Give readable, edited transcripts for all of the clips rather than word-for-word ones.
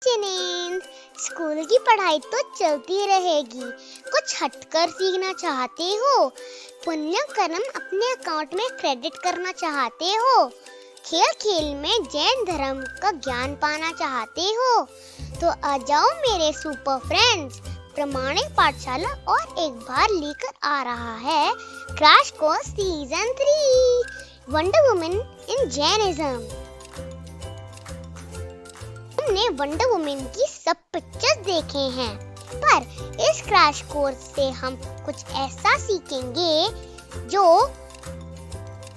Jinendra, school की पढ़ाई तो चलती रहेगी। कुछ हटकर सीखना चाहते हो? पुण्य कर्म अपने अकाउंट में क्रेडिट करना चाहते हो? खेल खेल में जैन धर्म का ज्ञान पाना चाहते हो? तो आ जाओ मेरे सुपर फ्रेंड्स। प्रमाणिक पाठशाला और एक बार लेकर आ रहा है crash course season 3 wonder woman in Jainism. हमने वंडर वुमन की सब पिक्चर्स देखे हैं, पर इस क्रैश कोर्स से हम कुछ ऐसा सीखेंगे जो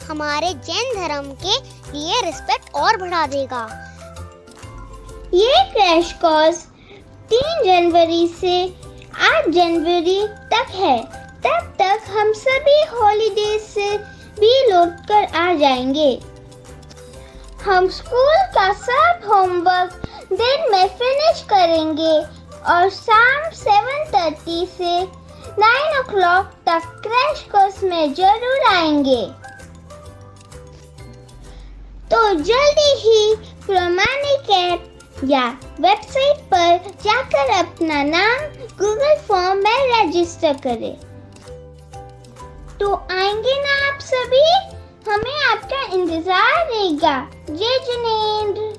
हमारे जैन धर्म के लिए रिस्पेक्ट और बढ़ा देगा। ये क्रैश कोर्स 3 जनवरी से 8 जनवरी तक है। तब तक हम सभी हॉलीडेज से भी लौट कर आ जाएंगे। हम स्कूल का सब होमवर्क दिन में फिनिश करेंगे और शाम 7:30 से 9 o'clock तक क्रैश कोर्स में जरूर आएंगे। तो जल्दी ही प्रमाणिक ऐप या वेबसाइट पर जाकर अपना नाम गूगल फॉर्म में रजिस्टर करें। तो आएंगे ना आप सभी? हमें आपका इंतजार रहेगा। जय जिनेंद्र।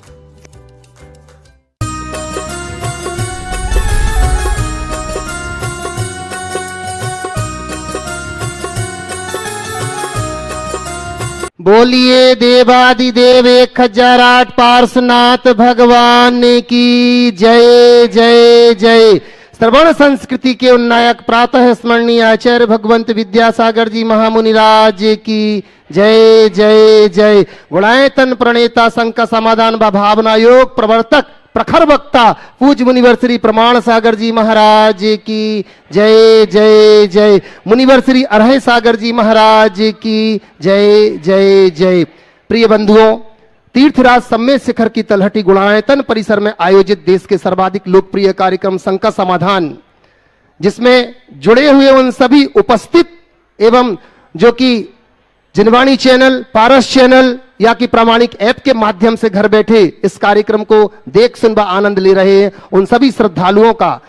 बोलिए देवादिदेव 1008 पार्श्वनाथ भगवान की जय जय जय। श्रवण संस्कृति के उन्नायक प्रातः स्मरणीय आचार्य भगवंत विद्यासागर जी महामुनिराज की जय जय जय। गुणायतन प्रणेता संघ का समाधान व भावना योग प्रवर्तक प्रखर वक्ता पूज्य मुनिवर श्री प्रमाण सागर जी महाराज की जय जय जय। मुनिवर श्री अरहय सागर जी महाराज की जय जय जय। प्रिय बंधुओं, तीर्थराज सम्मेद शिखर की तलहटी गुणायतन परिसर में आयोजित देश के सर्वाधिक लोकप्रिय कार्यक्रम संघ का समाधान, जिसमें जुड़े हुए उन सभी उपस्थित एवं जो कि जिनवाणी चैनल, पारस चैनल या कि प्रामाणिक ऐप के माध्यम से घर बैठे इस कार्यक्रम को देख सुन व आनंद ले रहे हैं, उन सभी श्रद्धालुओं का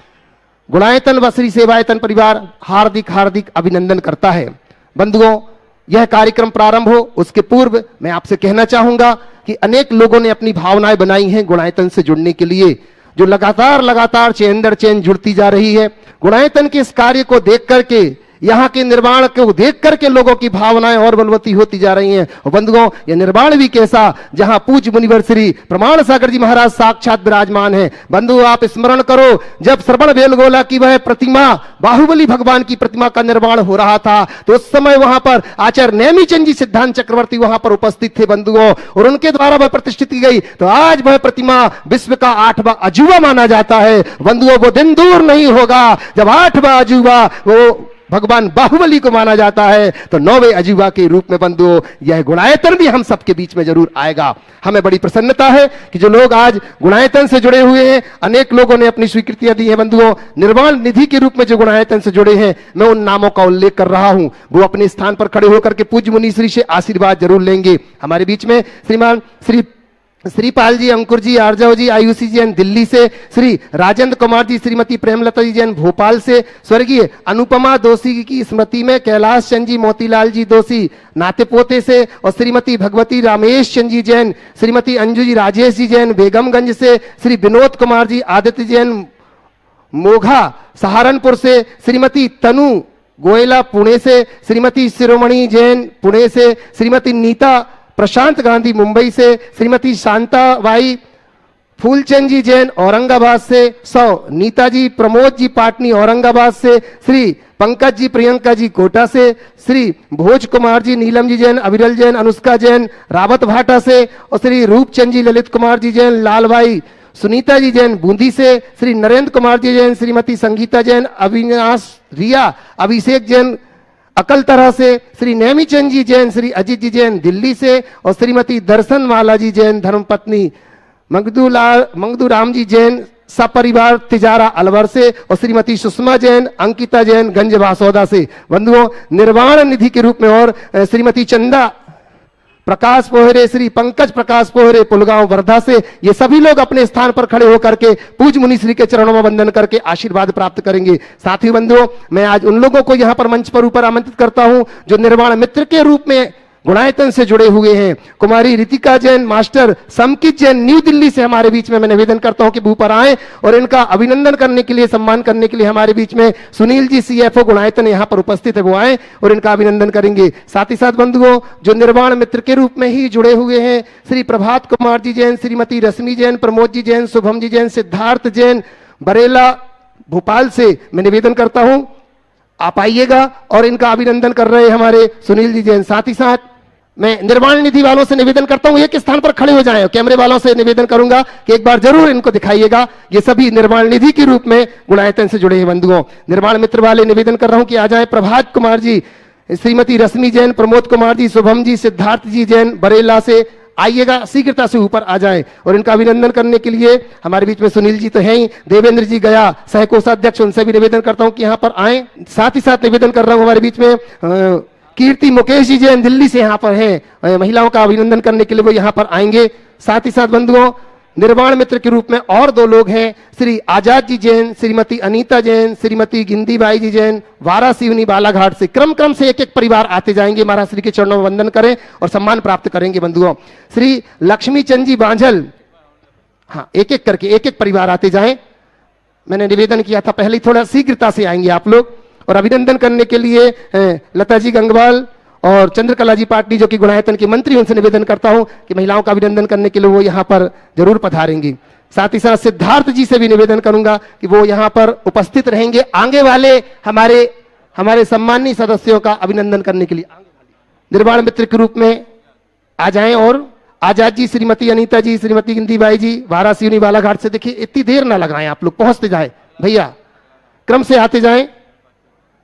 गुणायतन व श्री सेवायतन परिवार हार्दिक हार्दिक अभिनंदन करता है। बंधुओं, यह कार्यक्रम प्रारंभ हो उसके पूर्व मैं आपसे कहना चाहूंगा कि अनेक लोगों ने अपनी भावनाएं बनाई हैं गुणायतन से जुड़ने के लिए, जो लगातार चैन दर चैन जुड़ती जा रही है। गुणायतन के इस कार्य को देख करके, यहाँ के निर्माण को देख करके लोगों की भावनाएं और बलवती होती जा रही हैं। और बंधुओं, यह निर्माण भी कैसा, जहां पूज्य मुनिवर श्री प्रमाण सागर जी महाराज साक्षात विराजमान है। बंधु, आप स्मरण करो, जब श्रवण बेलगोला की वह प्रतिमा, बाहुबली भगवान की प्रतिमा का निर्माण हो रहा था, तो उस समय वहां पर आचार्य नेमिचंद जी सिद्धांत चक्रवर्ती वहां पर उपस्थित थे बंधुओं, और उनके द्वारा वह प्रतिष्ठित की गई। तो आज वह प्रतिमा विश्व का 8वां अजूबा माना जाता है। बंधुओं, वो दिन दूर नहीं होगा जब 8वां अजूबा वो भगवान बाहुबली को माना जाता है, तो 9वें अजूबा के रूप में बंधुओं यह गुणायतन भी हम सबके बीच में जरूर आएगा। हमें बड़ी प्रसन्नता है कि जो लोग आज गुणायतन से जुड़े हुए हैं, अनेक लोगों ने अपनी स्वीकृतियां दी हैं। बंधुओं, निर्माण निधि के रूप में जो गुणायतन से जुड़े हैं, मैं उन नामों का उल्लेख कर रहा हूं। वो अपने स्थान पर खड़े होकर के पूज्य मुनि श्री से आशीर्वाद जरूर लेंगे। हमारे बीच में श्रीमान श्रीपाल जी, अंकुर जी, आर्जव जी आयुषी जैन दिल्ली से, श्री राजेंद्र कुमार जी, श्रीमती प्रेमलता जी जैन भोपाल से, स्वर्गीय अनुपमा दोषी की स्मृति में कैलाश चंद जी, मोतीलाल जी दोषी नाते पोते से, और श्रीमती भगवती रामेश चंद जी जैन, श्रीमती अंजू जी राजेश जी जैन बेगमगंज से, श्री विनोद कुमार जी आदित्य जैन मोघा सहारनपुर से, श्रीमती तनु गोयला पुणे से, श्रीमती शिरोमणि जैन पुणे से, श्रीमती नीता प्रशांत गांधी मुंबई से, श्रीमती शांताबाई फूलचंद जी जैन औरंगाबाद से, नीताजी प्रमोद जी पाटनी औरंगाबाद से, श्री पंकज जी प्रियंका जी कोटा से, श्री भोज कुमार जी, नीलम जी जैन, अविरल जैन, अनुष्का जैन रावत भाटा से, और श्री रूपचंद जी, ललित कुमार जी जैन लालबाई, सुनीता जी जैन बूंदी से, श्री नरेंद्र कुमार जी जैन, श्रीमती संगीता जैन, अविनाश रिया, अभिषेक जैन अकलतरा से, श्री नेमिचंद जी जैन, श्री अजित जी जैन दिल्ली से, और श्रीमती दर्शन माला जी जैन धर्मपत्नी मंगदूराम जी जैन सपरिवार तिजारा अलवर से, और श्रीमती सुषमा जैन, अंकिता जैन गंज बासौदा से। बंधुओं, निर्वाण निधि के रूप में और श्रीमती चंदा प्रकाश पोहरे, श्री पंकज प्रकाश पोहरे पुलगांव वर्धा से, ये सभी लोग अपने स्थान पर खड़े होकर के पूज्य मुनि श्री के चरणों में वंदन करके आशीर्वाद प्राप्त करेंगे। साथी बंधुओं, मैं आज उन लोगों को यहां पर मंच पर ऊपर आमंत्रित करता हूं जो निर्वाण मित्र के रूप में गुणायतन से जुड़े हुए हैं। कुमारी रितिका जैन, मास्टर समकित जैन न्यू दिल्ली से हमारे बीच में मैं निवेदन करता हूं कि ऊपर आए और इनका अभिनंदन करने के लिए, सम्मान करने के लिए हमारे बीच में सुनील जी CFO गुणायतन यहां पर उपस्थित है, वो आए और इनका अभिनंदन करेंगे। साथ ही साथ बंधुओं, जो निर्वाण मित्र के रूप में ही जुड़े हुए हैं, श्री प्रभात कुमार जी जैन, श्रीमती रश्मि जैन, प्रमोद जी जैन, शुभम जी जैन, सिद्धार्थ जैन, बरेला भोपाल से मैं निवेदन करता हूं आप आइएगा और इनका अभिनंदन कर रहे हैं हमारे सुनील जी जैन। साथ ही साथ मैं निर्वाण निधि वालों से निवेदन करता हूं एक स्थान पर खड़े हो जाएं। कैमरे वालों से निवेदन करूंगा कि एक बार जरूर इनको दिखाइएगा। ये सभी निर्वाण निधि के रूप में गुणायतन से जुड़े हैं बंधुओं। निर्वाण मित्र वाले निवेदन कर रहा हूं कि आ जाएं प्रभात कुमार जी, श्रीमती रश्मि जैन, प्रमोद कुमार जी, शुभम जी, सिद्धार्थ जी जैन बरेला से आइएगा, शीघ्रता से ऊपर आ जाएं और इनका अभिनंदन करने के लिए हमारे बीच में सुनील जी तो हैं ही, देवेंद्र जी गया सह कोषाध्यक्ष, उनसे भी निवेदन करता हूं कि यहां पर आए। साथ ही साथ निवेदन कर रहा हूं हमारे बीच में कीर्ति मुकेश जी जैन दिल्ली से यहां पर हैं, महिलाओं का अभिनंदन करने के लिए वो यहां पर आएंगे। साथ ही साथ बंधुओं, निर्वाण मित्र के रूप में और 2 लोग हैं, श्री आजाद जी जैन, श्रीमती अनीता जैन, श्रीमती गिंदीबाई जी जैन, वारासिवनी बालाघाट से। क्रम से एक एक परिवार आते जाएंगे, महाराज श्री के चरणों में वंदन करें और सम्मान प्राप्त करेंगे बंधुओं। श्री लक्ष्मी चंद जी बांझल, हाँ एक एक करके एक एक परिवार आते जाएं। मैंने निवेदन किया था पहले, थोड़ा शीघ्रता से आएंगे आप लोग। और अभिनंदन करने के लिए लता जी गंगवाल और चंद्रकला जी पाटनी जो कि गुणायतन के मंत्री, उनसे निवेदन करता हूं कि महिलाओं का अभिनंदन करने के लिए वो यहां पर जरूर पधारेंगी। साथ ही साथ सिद्धार्थ जी से भी निवेदन करूंगा कि वो यहां पर उपस्थित रहेंगे आगे वाले हमारे सम्मानीय सदस्यों का अभिनंदन करने के लिए। निर्वाण मित्र के रूप में आ जाएं और आजाद जी, श्रीमती अनीता जी, श्रीमती गिंदीबाई जी, वारासिवनी बालाघाट से। देखिए इतनी देर ना लगाएं आप लोग, पहुंचते जाए भैया, क्रम से आते जाएं।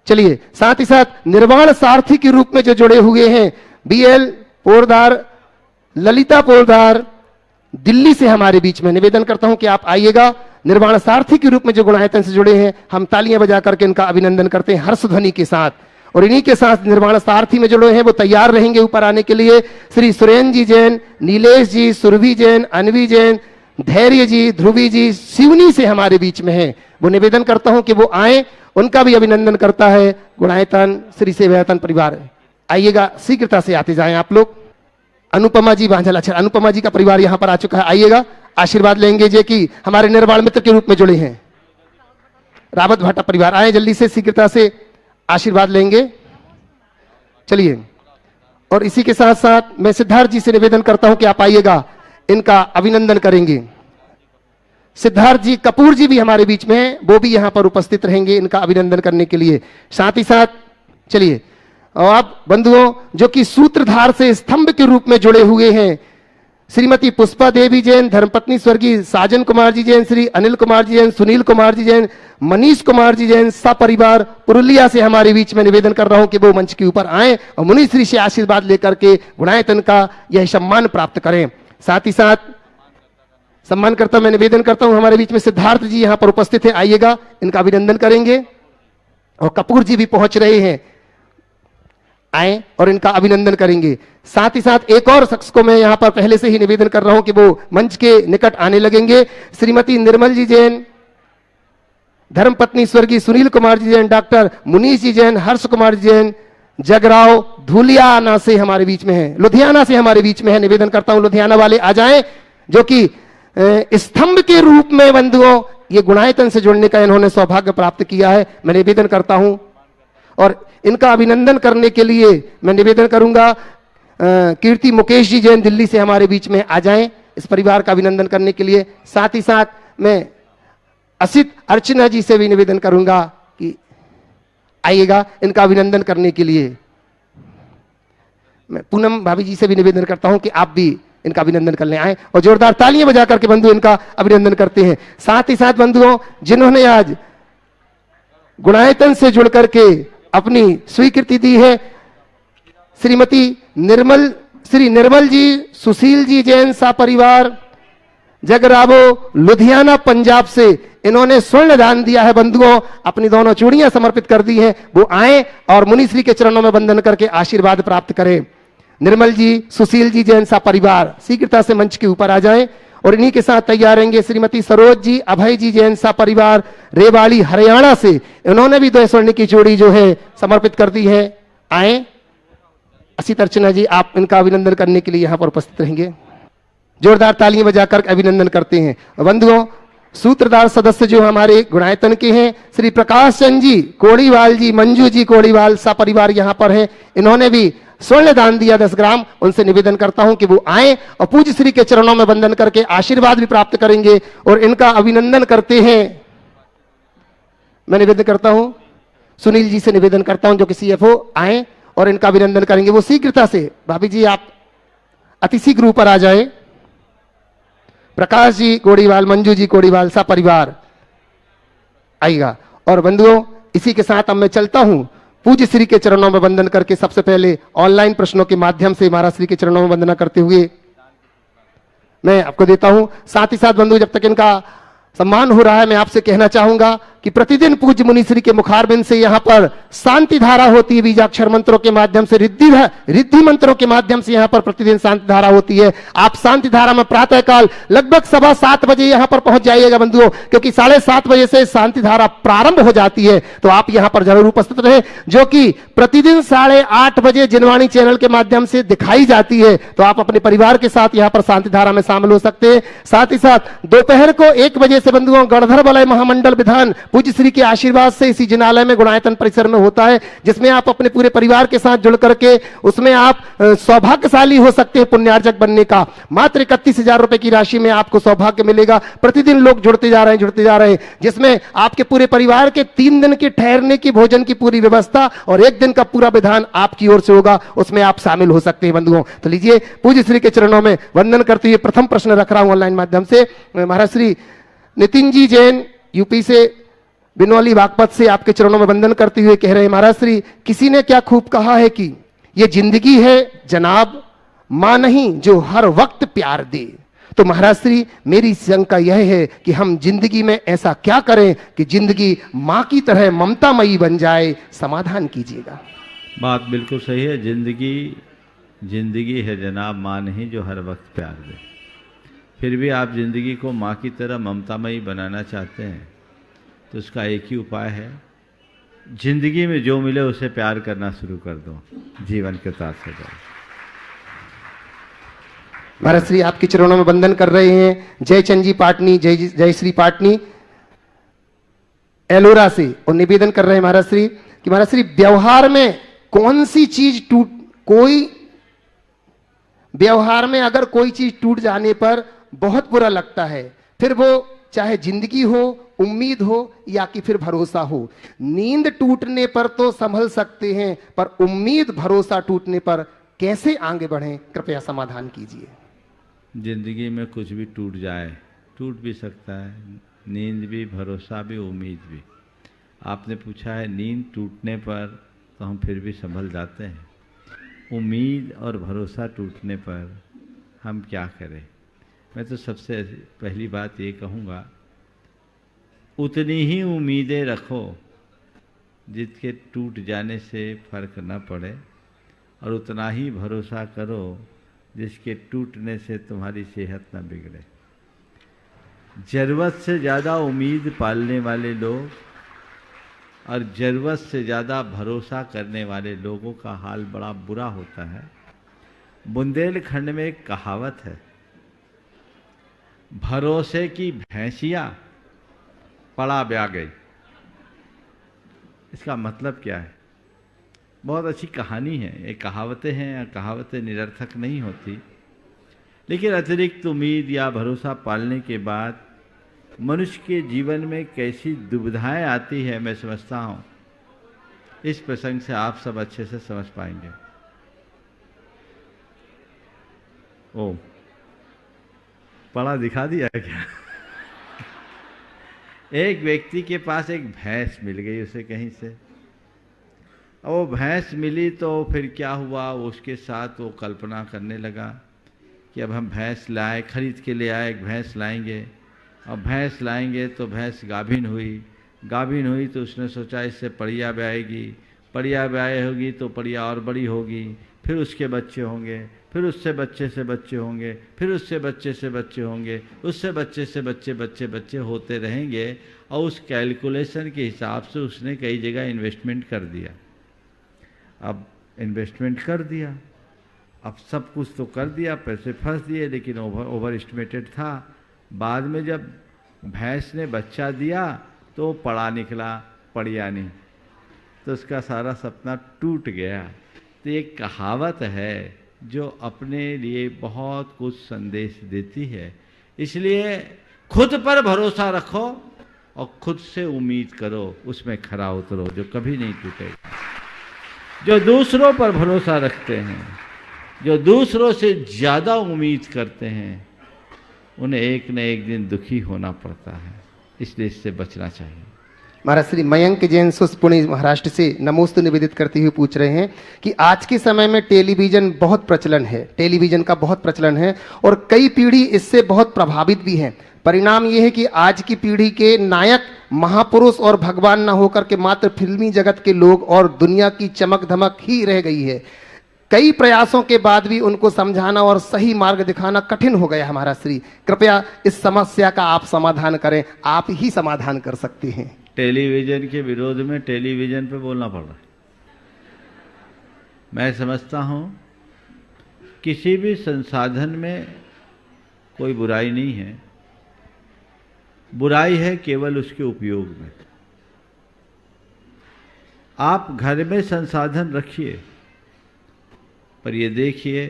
चलिए, साथ ही साथ निर्वाण सारथी के रूप में जो जुड़े हुए हैं, BL पोरदार, ललिता पोरदार दिल्ली से हमारे बीच में निवेदन करता हूं कि आप आइएगा। निर्वाण सारथी के रूप में जो गुणायतन से जुड़े हैं, हम तालियां बजा करके इनका अभिनंदन करते हैं हर्ष ध्वनि के साथ। और इन्हीं के साथ निर्वाण सारथी में जुड़े हैं वो तैयार रहेंगे ऊपर आने के लिए। श्री सुरेन जी जैन, नीलेश जी, सुरभि जैन, अनवी जैन, धैर्य जी, ध्रुवी जी सिवनी से हमारे बीच में है, वो निवेदन करता हूं कि वो आए, उनका भी अभिनंदन करता है गुणायतन श्री सेवायतन परिवार। आइएगा, शीघ्रता से आते जाएं आप लोग। अनुपमा जी बांझल, अच्छा अनुपमा जी का परिवार यहां पर आ चुका है, आइएगा, आशीर्वाद लेंगे जो कि हमारे निर्वाण मित्र के रूप में जुड़े हैं। रावत भाटा परिवार आए जल्दी से, शीघ्रता से आशीर्वाद लेंगे। चलिए, और इसी के साथ साथ मैं सिद्धार्थ जी से निवेदन करता हूं कि आप आइएगा, इनका अभिनंदन करेंगे। सिद्धार्थ जी कपूर जी भी हमारे बीच में हैं, वो भी यहां पर उपस्थित रहेंगे इनका अभिनंदन करने के लिए। साथ ही साथ चलिए, और आप बंधुओं जो कि सूत्रधार से स्तंभ के रूप में जुड़े हुए हैं, श्रीमती पुष्पा देवी जैन, धर्मपत्नी स्वर्गीय साजन कुमार जी जैन, श्री अनिल कुमार जी जैन, सुनील कुमार जी जैन, मनीष कुमार जी जैन, सपरिवार पुरुलिया से हमारे बीच में निवेदन कर रहा हूं कि वो मंच के ऊपर आए और मुनि श्री से आशीर्वाद लेकर के गुणायतन का यह सम्मान प्राप्त करें। साथ ही साथ सम्मान करता मैं निवेदन करता हूं हमारे बीच में सिद्धार्थ जी यहां पर उपस्थित है, आइएगा, इनका अभिनंदन करेंगे। और कपूर जी भी पहुंच रहे हैं, आए और इनका अभिनंदन करेंगे। साथ ही साथ एक और शख्स को मैं यहां पर पहले से ही निवेदन कर रहा हूं कि वो मंच के निकट आने लगेंगे। श्रीमती निर्मल जी जैन, धर्मपत्नी स्वर्गीय सुनील कुमार जी जैन, डॉक्टर मुनीष जी जैन, हर्ष कुमार जी जैन, जगराव धुलियाना से हमारे बीच में है, लुधियाना से हमारे बीच में है। निवेदन करता हूं लुधियाना वाले आ जाएं, जो कि स्तंभ के रूप में बंधुओं ये गुणायतन से जुड़ने का इन्होंने सौभाग्य प्राप्त किया है। मैं निवेदन करता हूं और इनका अभिनंदन करने के लिए मैं निवेदन करूंगा कीर्ति मुकेश जी जैन दिल्ली से हमारे बीच में आ जाएं, इस परिवार का अभिनंदन करने के लिए। साथ ही साथ मैं असित अर्चना जी से भी निवेदन करूंगा कि आइएगा, इनका अभिनंदन करने के लिए। मैं पूनम भाभी जी से भी निवेदन करता हूं कि आप भी इनका अभिनंदन करने आए और जोरदार तालियां बजा करके बंधु इनका अभिनंदन करते हैं। साथ ही साथ बंधुओं जिन्होंने आज गुणायतन से जुड़ करके अपनी स्वीकृति दी है, श्रीमती श्री निर्मल जी, सुशील जी जैन सा परिवार, जगरावो लुधियाना पंजाब से, इन्होंने स्वर्ण दान दिया है बंधुओं, अपनी दोनों चूड़ियां समर्पित कर दी हैं। वो आए और मुनि श्री के चरणों में वंदन करके आशीर्वाद प्राप्त करें। निर्मल जी, सुशील जी, जैन सा परिवार शीघ्रता से मंच के ऊपर आ जाएं और इन्हीं के साथ तैयार रहेंगे श्रीमती सरोज जी, अभय जी, जैन सा परिवार रेवाड़ी हरियाणा से। इन्होंने भी 2 स्वर्ण की जोड़ी जो है समर्पित कर दी है। आए असित अर्चना जी, आप इनका अभिनंदन करने के लिए यहां पर उपस्थित रहेंगे। जोरदार तालियां बजाकर अभिनंदन करते हैं। बंधुओं, सूत्रधार सदस्य जो हमारे गुणायतन के हैं, श्री प्रकाश चंद जी कोड़ीवाल जी, मंजू जी कोड़ीवाल सा परिवार यहां पर है। इन्होंने भी स्वर्ण दान दिया 10 ग्राम। उनसे निवेदन करता हूं कि वो आए और पूज्य श्री के चरणों में वंदन करके आशीर्वाद भी प्राप्त करेंगे और इनका अभिनंदन करते हैं। मैं निवेदन करता हूं, सुनील जी से निवेदन करता हूं जो कि CFO, आए और इनका अभिनंदन करेंगे। वो शीघ्रता से, भाभी जी आप अति शीघ्र ऊपर आ जाए। प्रकाश जी कोड़ीवाल, मंजू जी कोड़ीवाल सा परिवार आएगा। और बंधुओं, इसी के साथ अब मैं चलता हूं पूज्य श्री के चरणों में वंदन करके। सबसे पहले ऑनलाइन प्रश्नों के माध्यम से महाराज श्री के चरणों में वंदना करते हुए मैं आपको देता हूं। साथ ही साथ बंधु, जब तक इनका सम्मान हो रहा है, मैं आपसे कहना चाहूंगा कि प्रतिदिन पूज्य मुनि श्री के मुखारबिंद से यहां पर शांति धारा होती है। बीजाक्षर मंत्रों के माध्यम से, रिद्धि मंत्रों के माध्यम से यहां पर प्रतिदिन शांति धारा होती है। आप शांति धारा में प्रातः काल लगभग 7:15 बजे यहां पर पहुंच जाइएगा बंधुओं, क्योंकि 7:30 बजे से शांति धारा प्रारंभ हो जाती है। तो आप यहां पर जरूर उपस्थित रहे, जो कि प्रतिदिन 8:30 बजे जिनवाणी चैनल के माध्यम से दिखाई जाती है। तो आप अपने परिवार के साथ यहां पर शांति धारा में शामिल हो सकते हैं। साथ ही साथ दोपहर को 1 बजे से बंधुओं गणधर वलय महामंडल विधान पूज्य श्री के आशीर्वाद से इसी जिनालय में गुणायतन परिसर में होता है, जिसमें आप अपने पूरे परिवार के साथ जुड़ करके उसमें आप सौभाग्यशाली हो सकते हैं पुण्यार्जक बनने का। मात्र 31,000 रुपए की राशि में आपको सौभाग्य मिलेगा। प्रतिदिन लोग जुड़ते जा रहे हैं, जिसमें आपके पूरे परिवार के 3 दिन के ठहरने की, भोजन की पूरी व्यवस्था और 1 दिन का पूरा विधान आपकी ओर से होगा। उसमें आप शामिल हो सकते हैं बंधुओं। तो लीजिए पूज्य श्री के चरणों में वंदन करते हुए प्रथम प्रश्न रख रहा हूं ऑनलाइन माध्यम से। महाराज श्री नितिन जी जैन यूपी से, बिनौली बागपत से आपके चरणों में वंदन करते हुए कह रहे हैं, महाराज श्री, किसी ने क्या खूब कहा है कि ये जिंदगी है जनाब, मां नहीं जो हर वक्त प्यार दे। तो महाराज श्री, मेरी शंका यह है कि हम जिंदगी में ऐसा क्या करें कि जिंदगी मां की तरह ममतामयी बन जाए। समाधान कीजिएगा। बात बिल्कुल सही है। जिंदगी है जनाब, मां नहीं जो हर वक्त प्यार दे। फिर भी आप जिंदगी को मां की तरह ममतामयी बनाना चाहते हैं, तो उसका एक ही उपाय है, जिंदगी में जो मिले उसे प्यार करना शुरू कर दो, जीवन के साथ हो जाए। महाराज श्री आपके चरणों में वंदन कर रहे हैं जयचंद जी पाटनी, जय श्री पाटनी एलोरा से, और निवेदन कर रहे हैं महाराज श्री कि महाराज श्री, व्यवहार में कौन सी चीज व्यवहार में अगर कोई चीज टूट जाने पर बहुत बुरा लगता है, फिर वो चाहे जिंदगी हो, उम्मीद हो या कि फिर भरोसा हो। नींद टूटने पर तो संभल सकते हैं, पर उम्मीद भरोसा टूटने पर कैसे आगे बढ़ें, कृपया समाधान कीजिए। जिंदगी में कुछ भी टूट जाए, टूट भी सकता है, नींद भी, भरोसा भी, उम्मीद भी। आपने पूछा है नींद टूटने पर तो हम फिर भी संभल जाते हैं, उम्मीद और भरोसा टूटने पर हम क्या करें। मैं तो सबसे पहली बात ये कहूँगा, उतनी ही उम्मीदें रखो जिसके टूट जाने से फर्क न पड़े, और उतना ही भरोसा करो जिसके टूटने से तुम्हारी सेहत न बिगड़े। ज़रूरत से ज़्यादा उम्मीद पालने वाले लोग और ज़रूरत से ज़्यादा भरोसा करने वाले लोगों का हाल बड़ा बुरा होता है। बुंदेलखंड में एक कहावत है, भरोसे की भैंसिया पड़ा ब्या गई। इसका मतलब क्या है? बहुत अच्छी कहानी है। ये कहावतें हैं, कहावतें निरर्थक नहीं होती, लेकिन अतिरिक्त उम्मीद या भरोसा पालने के बाद मनुष्य के जीवन में कैसी दुविधाएं आती है, मैं समझता हूँ इस प्रसंग से आप सब अच्छे से समझ पाएंगे। ओ, पढ़ा दिखा दिया क्या? एक व्यक्ति के पास एक भैंस मिल गई उसे कहीं से। और वो भैंस मिली तो फिर क्या हुआ, उसके साथ वो कल्पना करने लगा कि अब हम भैंस लाए, खरीद के ले आए, एक भैंस लाएंगे, और भैंस लाएंगे तो भैंस गाभिन हुई तो उसने सोचा इससे पड़िया ब्याएगी, पड़िया ब्याए होगी तो पड़िया और बड़ी होगी, फिर उसके बच्चे होंगे, फिर उससे बच्चे से बच्चे होंगे, फिर उससे बच्चे से बच्चे होंगे, उससे बच्चे से बच्चे बच्चे बच्चे होते रहेंगे। और उस कैलकुलेशन के हिसाब से उसने कई जगह इन्वेस्टमेंट कर दिया। अब इन्वेस्टमेंट कर दिया, अब सब कुछ तो कर दिया, पैसे फंस दिए, लेकिन ओवर एस्टिमेटेड था। बाद में जब भैंस ने बच्चा दिया तो पड़ा निकला, पड़िया नहीं, तो उसका सारा सपना टूट गया। तो एक कहावत है जो अपने लिए बहुत कुछ संदेश देती है। इसलिए खुद पर भरोसा रखो और खुद से उम्मीद करो, उसमें खरा उतरो, जो कभी नहीं टूटेगा। जो दूसरों पर भरोसा रखते हैं, जो दूसरों से ज़्यादा उम्मीद करते हैं, उन्हें एक न एक दिन दुखी होना पड़ता है। इसलिए इससे बचना चाहिए। महाराज श्री मयंक जैन पुणे महाराष्ट्र से नमोस्तु निवेदित करते हुए पूछ रहे हैं कि आज के समय में टेलीविजन बहुत प्रचलन है, टेलीविजन का बहुत प्रचलन है और कई पीढ़ी इससे बहुत प्रभावित भी है। परिणाम यह है कि आज की पीढ़ी के नायक महापुरुष और भगवान न होकर के मात्र फिल्मी जगत के लोग और दुनिया की चमक धमक ही रह गई है। कई प्रयासों के बाद भी उनको समझाना और सही मार्ग दिखाना कठिन हो गया। हमारा श्री कृपया इस समस्या का आप समाधान करें, आप ही समाधान कर सकते हैं। टेलीविजन के विरोध में टेलीविजन पे बोलना पड़ रहा है। मैं समझता हूँ किसी भी संसाधन में कोई बुराई नहीं है, बुराई है केवल उसके उपयोग में। आप घर में संसाधन रखिए, पर ये देखिए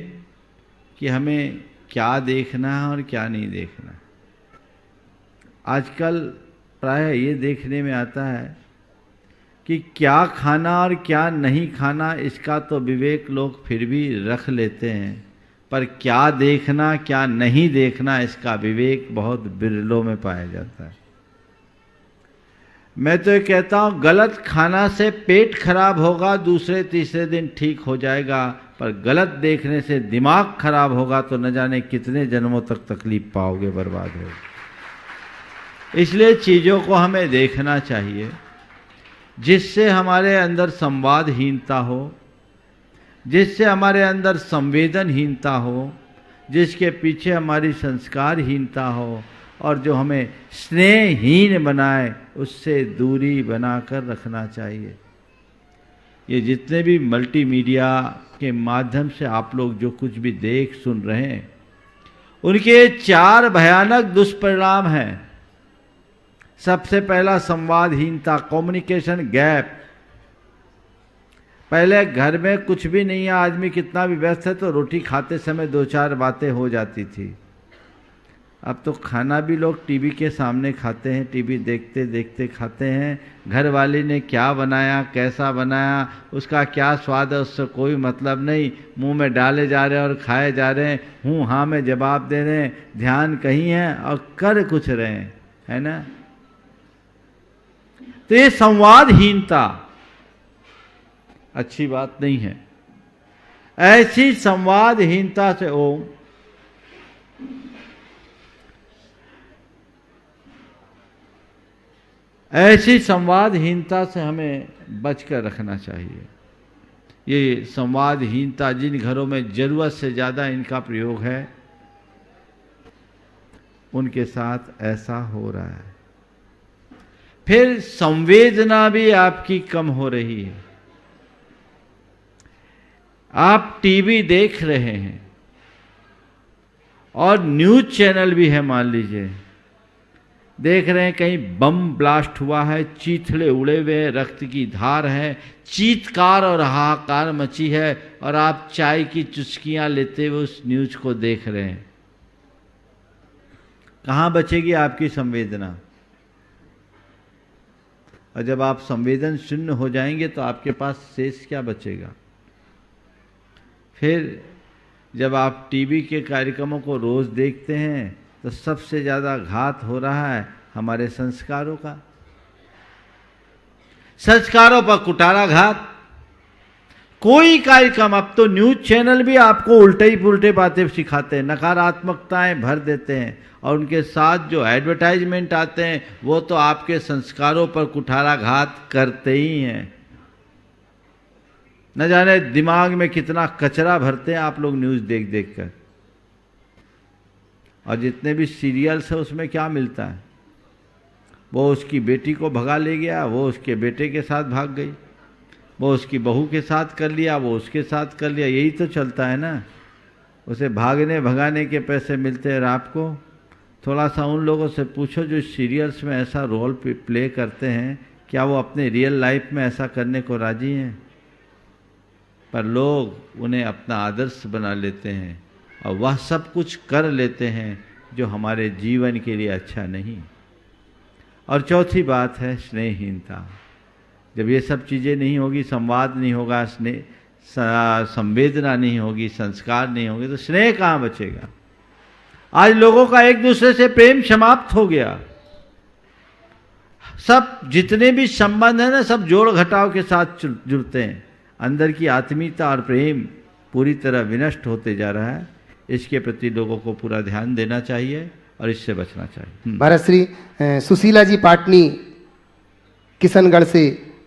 कि हमें क्या देखना है और क्या नहीं देखना। आजकल प्रायः ये देखने में आता है कि क्या खाना और क्या नहीं खाना, इसका तो विवेक लोग फिर भी रख लेते हैं, पर क्या देखना क्या नहीं देखना, इसका विवेक बहुत बिरलों में पाया जाता है। मैं तो ये कहता हूँ गलत खाना से पेट खराब होगा, दूसरे तीसरे दिन ठीक हो जाएगा, पर गलत देखने से दिमाग खराब होगा तो न जाने कितने जन्मों तक तकलीफ पाओगे, बर्बाद होगे। इसलिए चीज़ों को हमें देखना चाहिए जिससे हमारे अंदर संवादहीनता हो, जिससे हमारे अंदर संवेदनहीनता हो, जिसके पीछे हमारी संस्कारहीनता हो और जो हमें स्नेहहीन बनाए, उससे दूरी बनाकर रखना चाहिए। ये जितने भी मल्टीमीडिया के माध्यम से आप लोग जो कुछ भी देख सुन रहे हैं, उनके 4 भयानक दुष्परिणाम हैं। सबसे पहला संवादहीनता, कम्युनिकेशन गैप। पहले घर में कुछ भी नहीं है, आदमी कितना भी व्यस्त है तो रोटी खाते समय 2-4 बातें हो जाती थी। अब तो खाना भी लोग टीवी के सामने खाते हैं, टीवी देखते देखते खाते हैं। घर वाले ने क्या बनाया, कैसा बनाया, उसका क्या स्वाद है, उससे कोई मतलब नहीं, मुंह में डाले जा रहे हैं और खाए जा रहे हैं, हूँ हाँ में जवाब दे रहे हैं, ध्यान कहीं है और कर कुछ रहे हैं, है ना। तो ये संवादहीनता अच्छी बात नहीं है। ऐसी संवादहीनता से ऐसी संवादहीनता से हमें बचकर रखना चाहिए। ये संवादहीनता जिन घरों में जरूरत से ज़्यादा इनका प्रयोग है, उनके साथ ऐसा हो रहा है। फिर संवेदना भी आपकी कम हो रही है। आप टीवी देख रहे हैं और न्यूज़ चैनल भी है, मान लीजिए, देख रहे हैं कहीं बम ब्लास्ट हुआ है, चीथड़े उड़े हुए, रक्त की धार है, चीत्कार और हाहाकार मची है, और आप चाय की चुस्कियां लेते हुए उस न्यूज़ को देख रहे हैं। कहाँ बचेगी आपकी संवेदना? और जब आप संवेदन शून्य हो जाएंगे तो आपके पास शेष क्या बचेगा? फिर जब आप टीवी के कार्यक्रमों को रोज देखते हैं तो सबसे ज़्यादा घात हो रहा है हमारे संस्कारों का। संस्कारों पर कुठाराघात। कोई कार्यक्रम, अब तो न्यूज़ चैनल भी आपको उल्टे ही पुल्टे बातें सिखाते हैं, नकारात्मकताएं भर देते हैं, और उनके साथ जो एडवर्टाइजमेंट आते हैं वो तो आपके संस्कारों पर कुठाराघात करते ही हैं। न जाने दिमाग में कितना कचरा भरते हैं आप लोग न्यूज़ देख देख कर। और जितने भी सीरियल्स हैं उसमें क्या मिलता है, वो उसकी बेटी को भगा ले गया, वो उसके बेटे के साथ भाग गई, वो उसकी बहू के साथ कर लिया, वो उसके साथ कर लिया, यही तो चलता है ना। उसे भागने भगाने के पैसे मिलते हैं आपको। थोड़ा सा उन लोगों से पूछो जो सीरियल्स में ऐसा रोल प्ले करते हैं, क्या वो अपने रियल लाइफ में ऐसा करने को राजी हैं? पर लोग उन्हें अपना आदर्श बना लेते हैं और वह सब कुछ कर लेते हैं जो हमारे जीवन के लिए अच्छा नहीं। और चौथी बात है स्नेहहीनता। जब ये सब चीज़ें नहीं होगी, संवाद नहीं होगा, स्नेह संवेदना नहीं होगी, संस्कार नहीं होंगे, तो स्नेह कहाँ बचेगा? आज लोगों का एक दूसरे से प्रेम समाप्त हो गया। सब जितने भी संबंध है ना, सब जोड़ घटाव के साथ जुड़ते हैं। अंदर की आत्मीयता और प्रेम पूरी तरह विनष्ट होते जा रहा है। इसके प्रति लोगों को पूरा ध्यान देना चाहिए और इससे बचना चाहिए। महाराज श्री सुशीला जी पाटनी किशनगढ़ से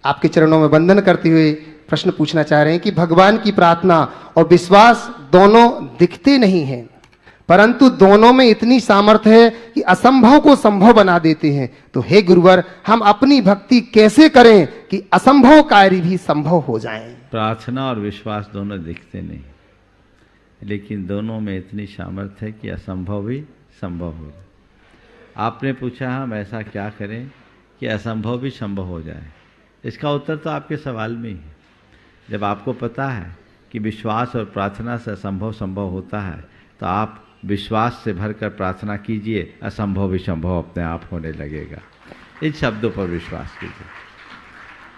आपके चरणों में वंदन करते हुए प्रश्न पूछना चाह रहे हैं कि भगवान की प्रार्थना और विश्वास दोनों दिखते नहीं हैं, परंतु दोनों में इतनी सामर्थ्य है कि असंभव को संभव बना देते हैं। तो हे गुरुवर, हम अपनी भक्ति कैसे करें कि असंभव कार्य भी संभव हो जाएं? प्रार्थना और विश्वास दोनों दिखते नहीं, लेकिन दोनों में इतनी सामर्थ्य है कि असंभव भी संभव हो जाए। आपने पूछा हम ऐसा क्या करें कि असंभव भी संभव हो जाए। इसका उत्तर तो आपके सवाल में ही है। जब आपको पता है कि विश्वास और प्रार्थना से असंभव संभव होता है, तो आप विश्वास से भरकर प्रार्थना कीजिए, असंभव भी संभव अपने आप होने लगेगा। इन शब्दों पर विश्वास कीजिए।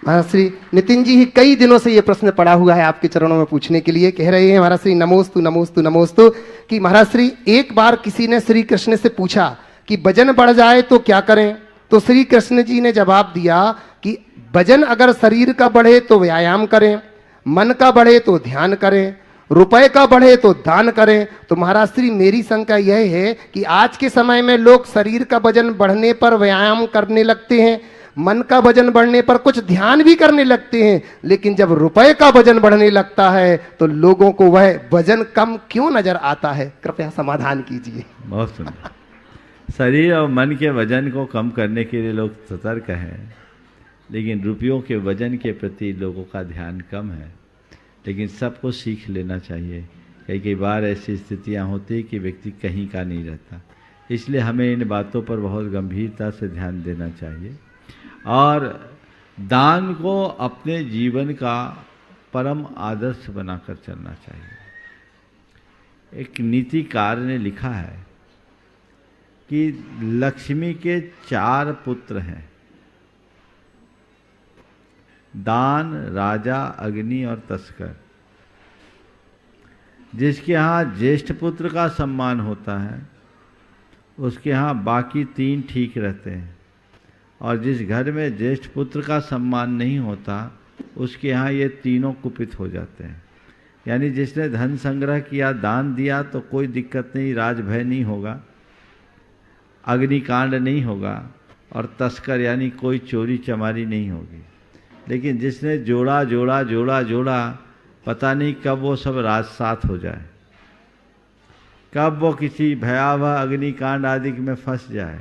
महाराज श्री नितिन जी ही कई दिनों से ये प्रश्न पड़ा हुआ है आपके चरणों में पूछने के लिए। कह रहे हैं महाराज श्री नमोस्तु नमोस्तु नमोस्तु कि महाराज श्री एक बार किसी ने श्री कृष्ण से पूछा कि वजन बढ़ जाए तो क्या करें? तो श्री कृष्ण जी ने जवाब दिया कि वजन अगर शरीर का बढ़े तो व्यायाम करें, मन का बढ़े तो ध्यान करें, रुपए का बढ़े तो दान करें। तो महाराज श्री मेरी शंका यह है कि आज के समय में लोग शरीर का वजन बढ़ने पर व्यायाम करने लगते हैं, मन का वजन बढ़ने पर कुछ ध्यान भी करने लगते हैं, लेकिन जब रुपए का वजन बढ़ने लगता है तो लोगों को वह वजन कम क्यों नजर आता है? कृपया समाधान कीजिए। बहुत सुंदर। शरीर और मन के वजन को कम करने के लिए लोग सतर्क हैं, लेकिन रुपयों के वजन के प्रति लोगों का ध्यान कम है। लेकिन सबको सीख लेना चाहिए। कई बार ऐसी स्थितियां होती कि व्यक्ति कहीं का नहीं रहता, इसलिए हमें इन बातों पर बहुत गंभीरता से ध्यान देना चाहिए और दान को अपने जीवन का परम आदर्श बनाकर चलना चाहिए। एक नीतिकार ने लिखा है कि लक्ष्मी के 4 पुत्र हैं, दान, राजा, अग्नि और तस्कर। जिसके यहाँ ज्येष्ठ पुत्र का सम्मान होता है उसके यहाँ बाकी 3 ठीक रहते हैं, और जिस घर में ज्येष्ठ पुत्र का सम्मान नहीं होता उसके यहाँ ये तीनों कुपित हो जाते हैं। यानी जिसने धन संग्रह किया, दान दिया तो कोई दिक्कत नहीं, राजभय नहीं होगा, अग्निकांड नहीं होगा, और तस्कर यानी कोई चोरी चमारी नहीं होगी। लेकिन जिसने जोड़ा जोड़ा जोड़ा जोड़ा, पता नहीं कब वो सब राजसात हो जाए, कब वो किसी भयावह अग्निकांड आदि में फंस जाए,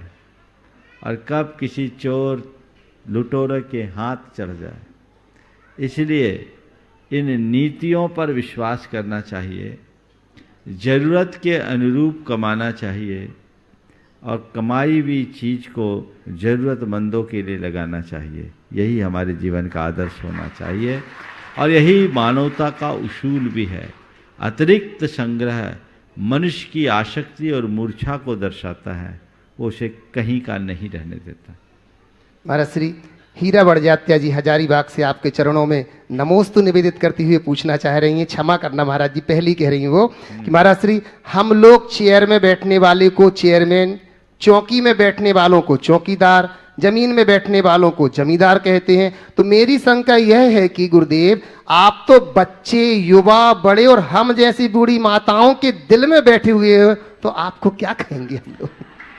और कब किसी चोर लुटेरे के हाथ चढ़ जाए। इसलिए इन नीतियों पर विश्वास करना चाहिए, ज़रूरत के अनुरूप कमाना चाहिए और कमाई हुई चीज़ को ज़रूरतमंदों के लिए लगाना चाहिए। यही हमारे जीवन का आदर्श होना चाहिए और यही मानवता का उसूल भी है। अतिरिक्त संग्रह मनुष्य की आसक्ति और मूर्छा को दर्शाता है, वो उसे कहीं का नहीं रहने देता। महाराज श्री हीरा बड़जात्या जी हजारीबाग से आपके चरणों में नमोस्तु निवेदित करती हुए पूछना चाह रही हैं। क्षमा करना महाराज जी, पहली कह रही हैं वो कि महाराज श्री हम लोग चेयर में बैठने वाले को चेयरमैन, चौकी में बैठने वालों को चौकीदार, जमीन में बैठने वालों को जमींदार कहते हैं। तो मेरी शंका यह है कि गुरुदेव, आप तो बच्चे, युवा, बड़े और हम जैसी बूढ़ी माताओं के दिल में बैठे हुए हो, तो आपको क्या कहेंगे हम लोग?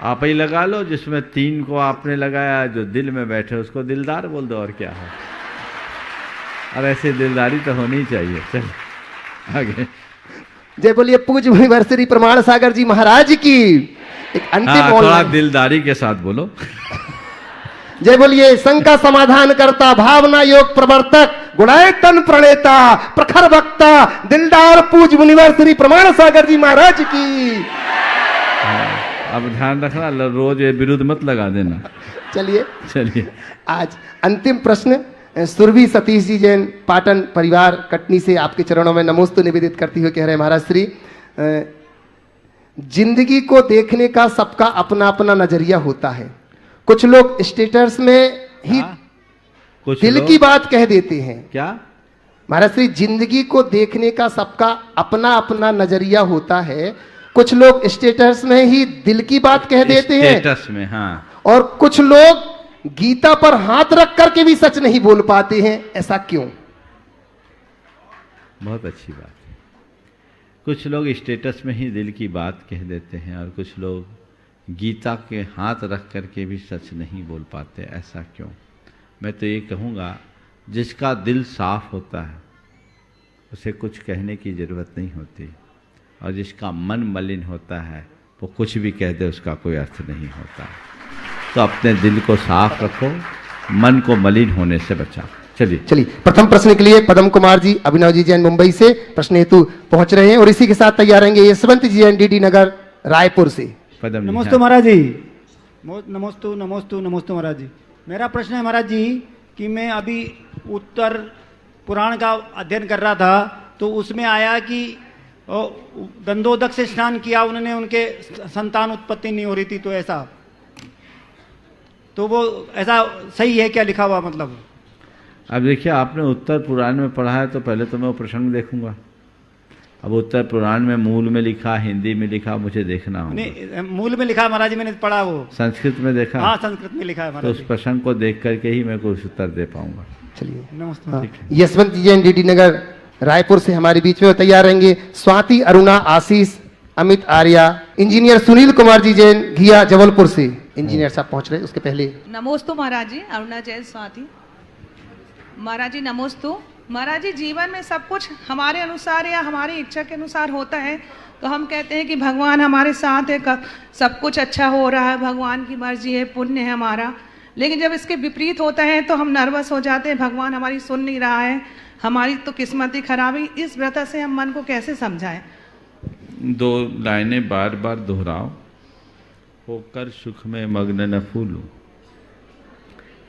आप ही लगा लो, जिसमें 3 को आपने लगाया, जो दिल में बैठे उसको दिलदार बोल दो, और क्या है। और ऐसे दिलदारी तो होनी चाहिए। चल आगे। जय बोलिए पूज्य मुनिवर श्री प्रमाण सागर जी महाराज की। एक अंतिम हाँ, थोड़ा ऑनलाइन दिलदारी के साथ बोलो। जय बोलिए शंका समाधान करता, भावना योग प्रवर्तक, गुणायतन प्रणेता, प्रखर वक्ता, दिलदार पूज्य मुनिवर श्री प्रमाण सागर जी महाराज की। अब ध्यान रखना, रोज ये विरुद्ध मत लगा देना। चलिए आज अंतिम प्रश्न सुरभि सतीश जी जैन पाटन परिवार कटनी से आपके चरणों में नमोस्तु निवेदित करती हुए कह रहे हैं महाराज श्री, जिंदगी को देखने का सबका अपना अपना नजरिया होता है। कुछ लोग स्टेटस में ही कुछ दिल लोग की बात कह देते हैं। क्या महाराज श्री, जिंदगी को देखने का सबका अपना अपना नजरिया होता है। कुछ लोग स्टेटस में ही दिल की बात कह देते हैं, स्टेटस में, हाँ। और कुछ लोग गीता पर हाथ रख करके भी सच नहीं बोल पाते हैं, ऐसा क्यों? बहुत अच्छी बात है। कुछ लोग स्टेटस में ही दिल की बात कह देते हैं और कुछ लोग गीता के हाथ रख करके भी सच नहीं बोल पाते, ऐसा क्यों? मैं तो ये कहूँगा, जिसका दिल साफ होता है उसे कुछ कहने की ज़रूरत नहीं होती, और जिसका मन मलिन होता है वो कुछ भी कह दे उसका कोई अर्थ नहीं होता। तो अपने दिल को साफ रखो, मन को मलिन होने से बचाओ। चलिए प्रथम प्रश्न के लिए पदम कुमार जी अभिनव जी जैन मुंबई से प्रश्न हेतु पहुंच रहे हैं, और इसी के साथ तैयार रहेंगे यशवंत जी जैन डीडी नगर रायपुर से। पदम नमस्ते महाराज जी। नमस्ते महाराज जी। मेरा प्रश्न है महाराज जी कि मैं अभी उत्तर पुराण का अध्ययन कर रहा था, तो उसमें आया कि दंडोदक से स्नान किया उन्होंने, उनके संतान उत्पत्ति नहीं हो रही थी, तो ऐसा, तो वो ऐसा सही है क्या लिखा हुआ? मतलब अब देखिए, आपने उत्तर पुराण में पढ़ा है तो पहले तो मैं वो प्रसंग देखूंगा। अब उत्तर पुराण में मूल में लिखा, हिंदी में लिखा, मुझे देखना होगा। नहीं, मूल में लिखा है महाराज जी, मैंने पढ़ा। वो संस्कृत में देखा? हाँ, संस्कृत में लिखा है तो महाराज उस प्रसंग को देख करके ही मैं कुछ उत्तर दे पाऊंगा। चलिए नमस्ते। हाँ, यशवंत जी जैन डीडी नगर रायपुर से हमारे बीच में तैयार रहेंगे। स्वाति अरुणा आशीष अमित आर्या, इंजीनियर सुनील कुमार जी जैन घिया जबलपुर से। इंजीनियर साहब पहुंच रहे, उसके पहले नमोस्तु महाराज जी। अरुणा जैन स्वाति। महाराज जी नमोस्तु। महाराज जी, जीवन में सब कुछ हमारे अनुसार या हमारी इच्छा के अनुसार होता है, तो हम कहते हैं कि भगवान हमारे साथ है, सब कुछ अच्छा हो रहा है, भगवान की मर्जी है, पुण्य है हमारा। लेकिन जब इसके विपरीत होता है तो हम नर्वस हो जाते हैं, भगवान हमारी सुन नहीं रहा है, हमारी तो किस्मत ही खराब है। इस व्रत से हम मन को कैसे समझाएं? दो लाइनें बार बार दोहराओ। होकर सुख में मग्न न फूलूं,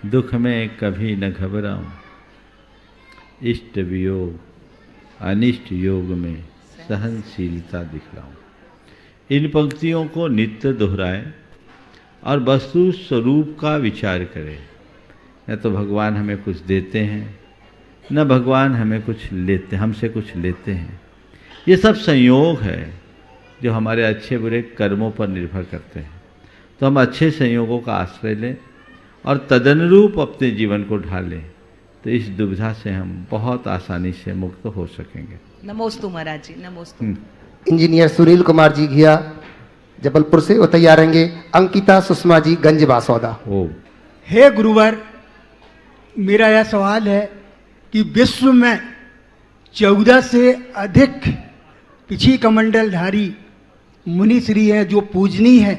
दुख में कभी न घबराऊं, इष्ट वियोग अनिष्ट योग में सहनशीलता दिखलाऊं। इन पंक्तियों को नित्य दोहराएं और वस्तु स्वरूप का विचार करें। न तो भगवान हमें कुछ देते हैं, न भगवान हमें कुछ लेते, हमसे कुछ लेते हैं। ये सब संयोग है जो हमारे अच्छे बुरे कर्मों पर निर्भर करते हैं। तो हम अच्छे संयोगों का आश्रय लें और तदनुरूप अपने जीवन को ढालें, तो इस दुविधा से हम बहुत आसानी से मुक्त हो सकेंगे। नमोस्तु महाराज जी, नमोस्तु। इंजीनियर सुनील कुमार जी घिया जबलपुर से वो तैयार रहेंगे। अंकिता सुषमा जी गंज बासौदा। हे गुरुवर, मेरा यह सवाल है कि विश्व में 14 से अधिक पिछी कमंडलधारी मुनिश्री हैं जो पूजनीय है,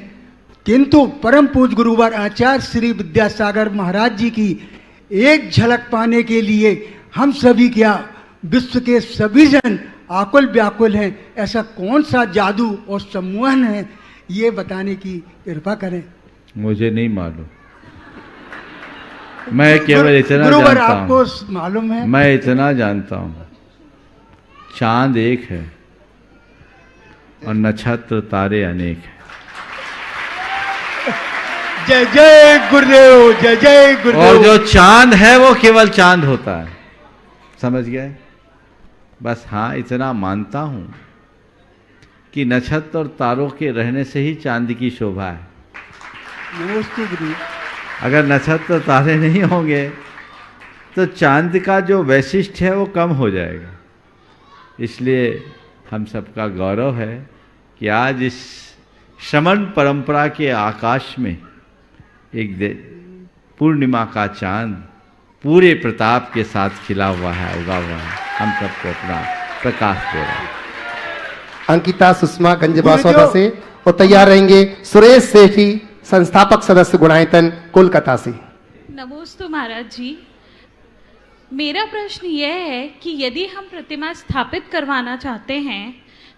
किंतु परम पूज गुरुवर आचार्य श्री विद्यासागर महाराज जी की एक झलक पाने के लिए हम सभी क्या विश्व के सभी जन आकुल व्याकुल हैं। ऐसा कौन सा जादू और सम्मोहन है, ये बताने की कृपा करें। मुझे नहीं मालूम, मैं केवल इतना गुरुवर जानता हूं, आपको मालूम है? मैं इतना जानता हूं, चांद एक है और नक्षत्र तारे अनेक हैं। जय जय गुरुदेव, जय जय गुरुदेव। और जो चांद है वो केवल चांद होता है, समझ गए? बस हाँ, इतना मानता हूं कि नक्षत्र और तारों के रहने से ही चांद की शोभा है। नमस्ते गुरु। अगर नक्षत्र तारे नहीं होंगे तो चांद का जो वैशिष्ट है वो कम हो जाएगा। इसलिए हम सबका गौरव है कि आज इस श्रमण परंपरा के आकाश में एक पूर्णिमा का चांद पूरे प्रताप के साथ खिला हुआ है, उगा हुआ है, हम सबको अपना प्रकाश दे रहा है। अंकिता सुषमा गंज बासौदा से, और तैयार रहेंगे सुरेश सेठी संस्थापक सदस्य गुणायतन कोलकाता से। नमोस्तु महाराज जी, मेरा प्रश्न यह है कि यदि हम प्रतिमा स्थापित करवाना चाहते हैं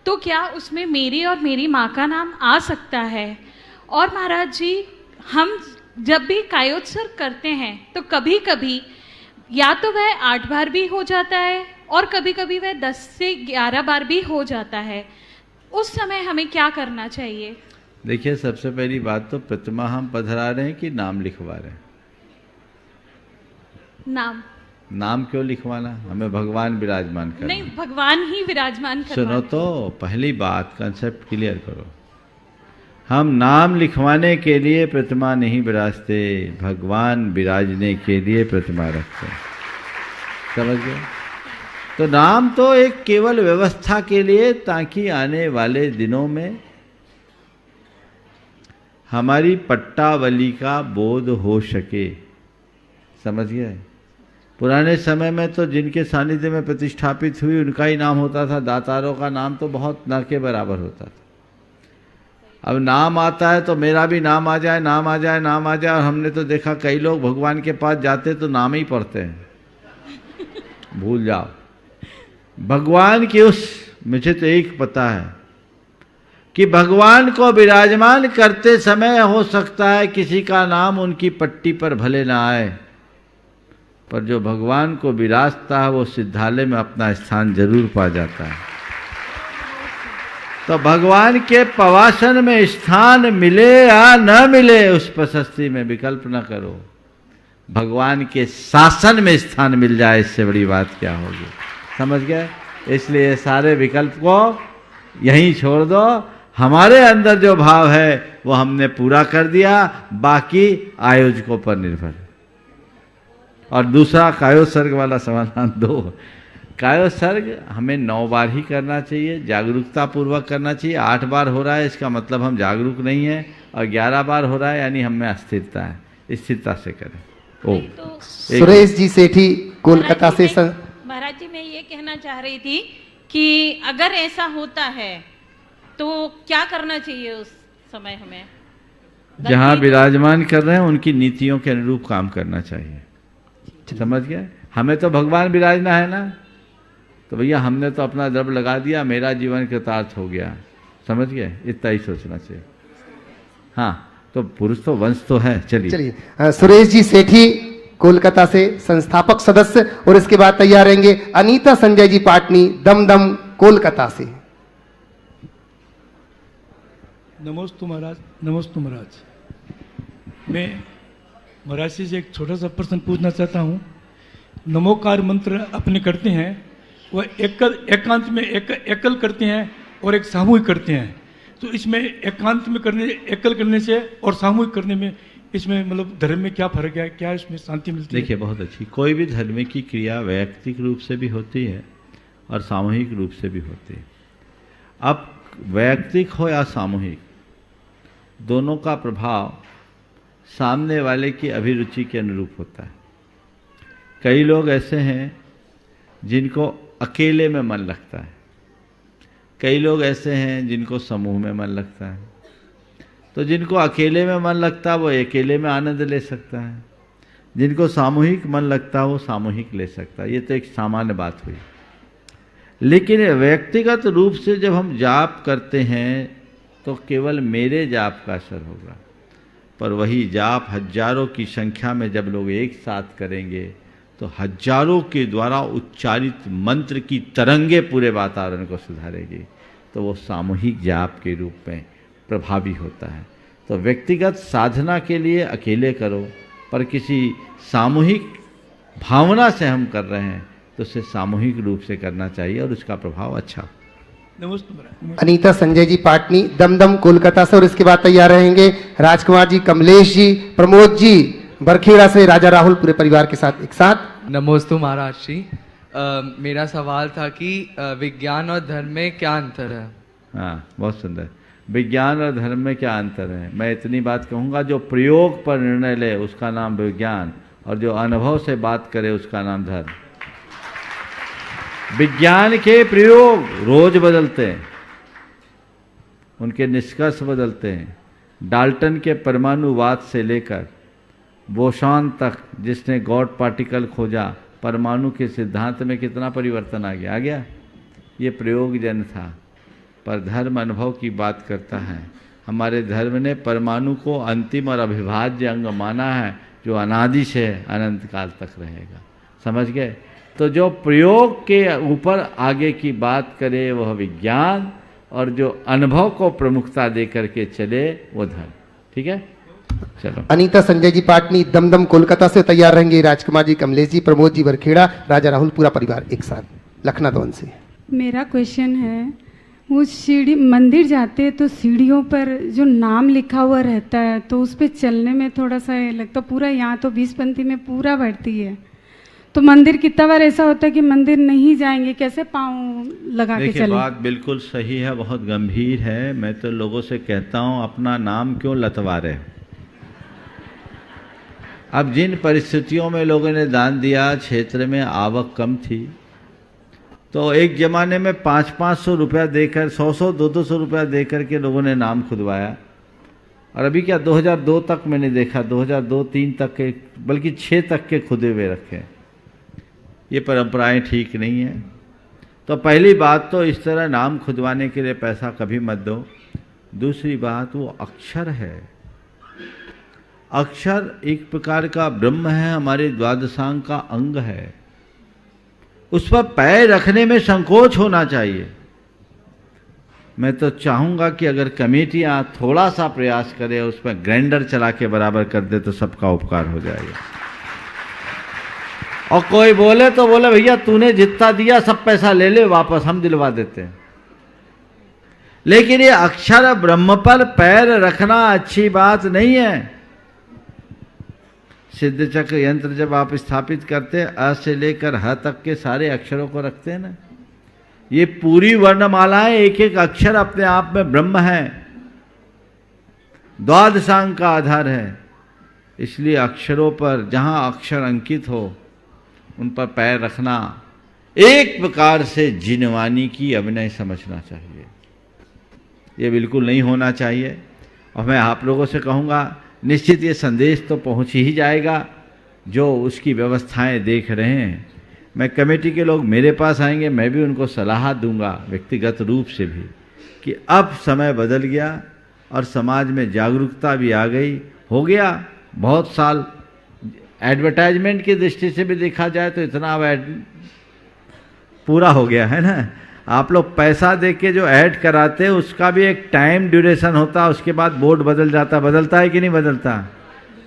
तो क्या उसमें मेरी और मेरी माँ का नाम आ सकता है? और महाराज जी, हम जब भी कायोत्सर्ग करते हैं तो कभी कभी या तो वह 8 बार भी हो जाता है और कभी कभी वह 10 से 11 बार भी हो जाता है। उस समय हमें क्या करना चाहिए? देखिए, सबसे पहली बात तो प्रतिमा हम पधरा रहे हैं कि नाम लिखवा रहे हैं? नाम क्यों लिखवाना? हमें भगवान विराजमान करना। नहीं, भगवान ही विराजमान करवाना। सुनो तो, पहली बात कंसेप्ट क्लियर करो। हम नाम लिखवाने के लिए प्रतिमा नहीं विराजते, भगवान विराजने के लिए प्रतिमा रखते हैं। समझ गए? तो नाम तो एक केवल व्यवस्था के लिए, ताकि आने वाले दिनों में हमारी पट्टावली का बोध हो सके। समझ गए? पुराने समय में तो जिनके सानिध्य में प्रतिष्ठापित हुई उनका ही नाम होता था, दातारों का नाम तो बहुत न के बराबर होता था। अब नाम आता है तो मेरा भी नाम आ जाए, नाम आ जाए, नाम आ जाए। और हमने तो देखा कई लोग भगवान के पास जाते तो नाम ही पढ़ते हैं। भूल जाओ, भगवान की उस, मुझे तो एक पता है कि भगवान को विराजमान करते समय हो सकता है किसी का नाम उनकी पट्टी पर भले ना आए, पर जो भगवान को विराजता है वो सिद्धालय में अपना स्थान जरूर पा जाता है। तो भगवान के पवासन में स्थान मिले या न मिले, उस प्रशस्ति में विकल्प न करो। भगवान के शासन में स्थान मिल जाए, इससे बड़ी बात क्या होगी? समझ गए? इसलिए सारे विकल्प को यहीं छोड़ दो। हमारे अंदर जो भाव है वो हमने पूरा कर दिया, बाकी आयोजकों पर निर्भर है। और दूसरा कायोत्सर्ग वाला समाधान दो। कायोत्सर्ग हमें 9 बार ही करना चाहिए, जागरूकता पूर्वक करना चाहिए। 8 बार हो रहा है इसका मतलब हम जागरूक नहीं है, और 11 बार हो रहा है यानी हम में अस्थिरता है। स्थिरता से करें। तो सुरेश जी सेठी कोलकाता से। महाराज जी, मैं ये कहना चाह रही थी कि अगर ऐसा होता है तो क्या करना चाहिए उस समय हमें? जहाँ विराजमान कर रहे हैं उनकी नीतियों के अनुरूप काम करना चाहिए। समझ गए? हमें तो भगवान विराजना है ना, तो भैया हमने तो अपना द्रव्य लगा दिया, मेरा जीवन कृतार्थ हो गया। समझ गए? इतना ही सोचना चाहिए। हाँ, तो पुरुष तो वंश तो है। चलिए, सुरेश जी सेठी कोलकाता से संस्थापक सदस्य, और इसके बाद तैयार रहेंगे अनीता संजय जी पाटनी दमदम कोलकाता से। नमोस्तु महाराज। नमोस्तु महाराज, मैं महाराज से एक छोटा सा प्रश्न पूछना चाहता हूँ। नमोकार मंत्र अपने करते हैं, वह एकांत में एकल करते हैं और एक सामूहिक करते हैं। तो इसमें एकांत में करने, एकल करने से और सामूहिक करने में, इसमें मतलब धर्म में क्या फर्क है? क्या इसमें शांति मिलती है? देखिए, बहुत अच्छी। कोई भी धर्म की क्रिया वैयक्तिक रूप से भी होती है और सामूहिक रूप से भी होती है। अब वैयक्तिक हो या सामूहिक, दोनों का प्रभाव सामने वाले की अभिरुचि के अनुरूप होता है। कई लोग ऐसे हैं जिनको अकेले में मन लगता है, कई लोग ऐसे हैं जिनको समूह में मन लगता है। तो जिनको अकेले में मन लगता है वो अकेले में आनंद ले सकता है, जिनको सामूहिक मन लगता है वो सामूहिक ले सकता है। ये तो एक सामान्य बात हुई। लेकिन व्यक्तिगत रूप से जब हम जाप करते हैं तो केवल मेरे जाप का असर होगा, पर वही जाप हजारों की संख्या में जब लोग एक साथ करेंगे तो हजारों के द्वारा उच्चारित मंत्र की तरंगे पूरे वातावरण को सुधारेगी। तो वो सामूहिक जाप के रूप में प्रभावी होता है। तो व्यक्तिगत साधना के लिए अकेले करो, पर किसी सामूहिक भावना से हम कर रहे हैं तो उसे सामूहिक रूप से करना चाहिए और उसका प्रभाव अच्छा। नमस्ते। अनीता संजय जी पाटनी दमदम कोलकाता से, और इसके बाद तैयार रहेंगे राजकुमार जी, कमलेश जी, प्रमोद जी बरखेड़ा से, राजा राहुल पूरे परिवार के साथ एक साथ। नमोस्तु महाराज जी, मेरा सवाल था कि विज्ञान और धर्म में क्या अंतर है? हाँ, बहुत सुंदर। विज्ञान और धर्म में क्या अंतर है? मैं इतनी बात कहूँगा, जो प्रयोग पर निर्णय ले उसका नाम विज्ञान, और जो अनुभव से बात करे उसका नाम धर्म। विज्ञान के प्रयोग रोज बदलते हैं, उनके निष्कर्ष बदलते हैं। डाल्टन के परमाणुवाद से लेकर बोसॉन तक, जिसने गॉड पार्टिकल खोजा, परमाणु के सिद्धांत में कितना परिवर्तन आ गया। ये प्रयोगजन था, पर धर्म अनुभव की बात करता है। हमारे धर्म ने परमाणु को अंतिम और अविभाज्य अंग माना है, जो अनादि से अनंत काल तक रहेगा। समझ गए? तो जो प्रयोग के ऊपर आगे की बात करे वह विज्ञान, और जो अनुभव को प्रमुखता दे करके चले वो धर्म। ठीक है, चलो। अनीता संजय जी पाटनी दमदम कोलकाता से तैयार रहेंगे। राजकुमार जी कमलेश जी, प्रमोद जी वरखेड़ा, राजा राहुल, पूरा परिवार एक साथ लखनादौन से। मेरा क्वेश्चन है, वो सीढ़ी मंदिर जाते हैं तो सीढ़ियों पर जो नाम लिखा हुआ रहता है तो उस पर चलने में थोड़ा सा लगता, पूरा यहाँ तो 20 पंक्ति में पूरा बढ़ती है, तो मंदिर कितना बार ऐसा होता है कि मंदिर नहीं जाएंगे, कैसे पाँव लगा के चले? बात बिल्कुल सही है, बहुत गंभीर है। मैं तो लोगों से कहता हूँ अपना नाम क्यों लतवा रहे। अब जिन परिस्थितियों में लोगों ने दान दिया, क्षेत्र में आवक कम थी, तो एक जमाने में 500-500 रुपया देकर, 100-100, 200-200 रुपया देकर के लोगों ने नाम खुदवाया। और अभी क्या 2002 तक मैंने देखा, 2002-3 तक के, बल्कि 6 तक के खुदे हुए रखे। ये परंपराएं ठीक नहीं है। तो पहली बात तो इस तरह नाम खुदवाने के लिए पैसा कभी मत दो। दूसरी बात, वो अक्षर है। अक्षर एक प्रकार का ब्रह्म है, हमारे द्वादशांग का अंग है। उस पर पैर रखने में संकोच होना चाहिए। मैं तो चाहूंगा कि अगर कमेटियां थोड़ा सा प्रयास करें, उसमें ग्राइंडर चला के बराबर कर दे तो सबका उपकार हो जाएगा। और कोई बोले तो बोले भैया तूने जितना दिया सब पैसा ले ले वापस, हम दिलवा देते हैं। लेकिन ये अक्षर ब्रह्म पर पैर रखना अच्छी बात नहीं है। सिद्ध चक्र यंत्र जब आप स्थापित करते हैं, अ से लेकर ह तक के सारे अक्षरों को रखते हैं ना, ये पूरी वर्णमालाएं एक एक अक्षर अपने आप में ब्रह्म है, द्वादशांग का आधार है। इसलिए अक्षरों पर जहां अक्षर अंकित हो उन पर पैर रखना एक प्रकार से जिनवानी की अभिनय समझना चाहिए। ये बिल्कुल नहीं होना चाहिए। और मैं आप लोगों से कहूँगा, निश्चित ये संदेश तो पहुँच ही जाएगा जो उसकी व्यवस्थाएं देख रहे हैं। मैं कमेटी के लोग मेरे पास आएंगे, मैं भी उनको सलाह दूंगा व्यक्तिगत रूप से भी कि अब समय बदल गया और समाज में जागरूकता भी आ गई। हो गया बहुत साल, एडवर्टाइजमेंट की दृष्टि से भी देखा जाए तो इतना पूरा हो गया है ना। आप लोग पैसा दे के जो ऐड कराते हैं उसका भी एक टाइम ड्यूरेशन होता है, उसके बाद बोर्ड बदल जाता। बदलता है कि नहीं बदलता?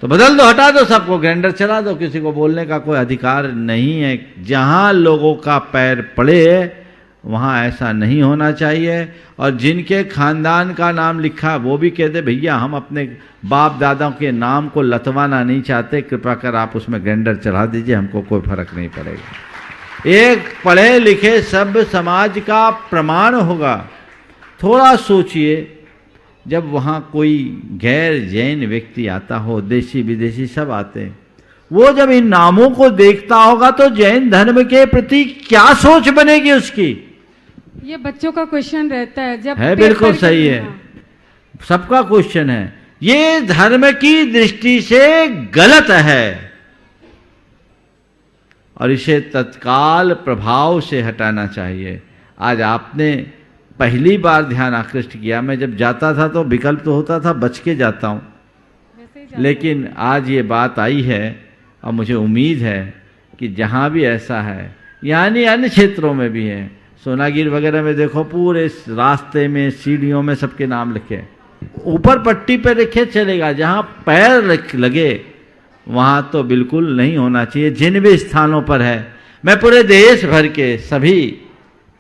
तो बदल दो, हटा दो सबको, ग्राइंडर चला दो, किसी को बोलने का कोई अधिकार नहीं है। जहां लोगों का पैर पड़े वहां ऐसा नहीं होना चाहिए। और जिनके खानदान का नाम लिखा वो भी कह दे भैया हम अपने बाप दादाओं के नाम को लतवाना नहीं चाहते, कृपा कर आप उसमें ग्राइंडर चला दीजिए, हमको कोई फर्क नहीं पड़ेगा। एक पढ़े लिखे सभ्य समाज का प्रमाण होगा। थोड़ा सोचिए, जब वहाँ कोई गैर जैन व्यक्ति आता हो, देशी विदेशी सब आते हैं, वो जब इन नामों को देखता होगा तो जैन धर्म के प्रति क्या सोच बनेगी उसकी? ये बच्चों का क्वेश्चन रहता है जब है, बिल्कुल सही है, सबका क्वेश्चन है। ये धर्म की दृष्टि से गलत है और इसे तत्काल प्रभाव से हटाना चाहिए। आज आपने पहली बार ध्यान आकृष्ट किया। मैं जब जाता था तो विकल्प तो होता था, बच के जाता हूँ, लेकिन आज ये बात आई है और मुझे उम्मीद है कि जहाँ भी ऐसा है, यानी अन्य क्षेत्रों में भी है, सोनागिर वगैरह में देखो पूरे रास्ते में सीढ़ियों में सबके नाम लिखे, ऊपर पट्टी पे लिखे चलेगा, जहाँ पैर लगे वहाँ तो बिल्कुल नहीं होना चाहिए। जिन भी स्थानों पर है, मैं पूरे देश भर के सभी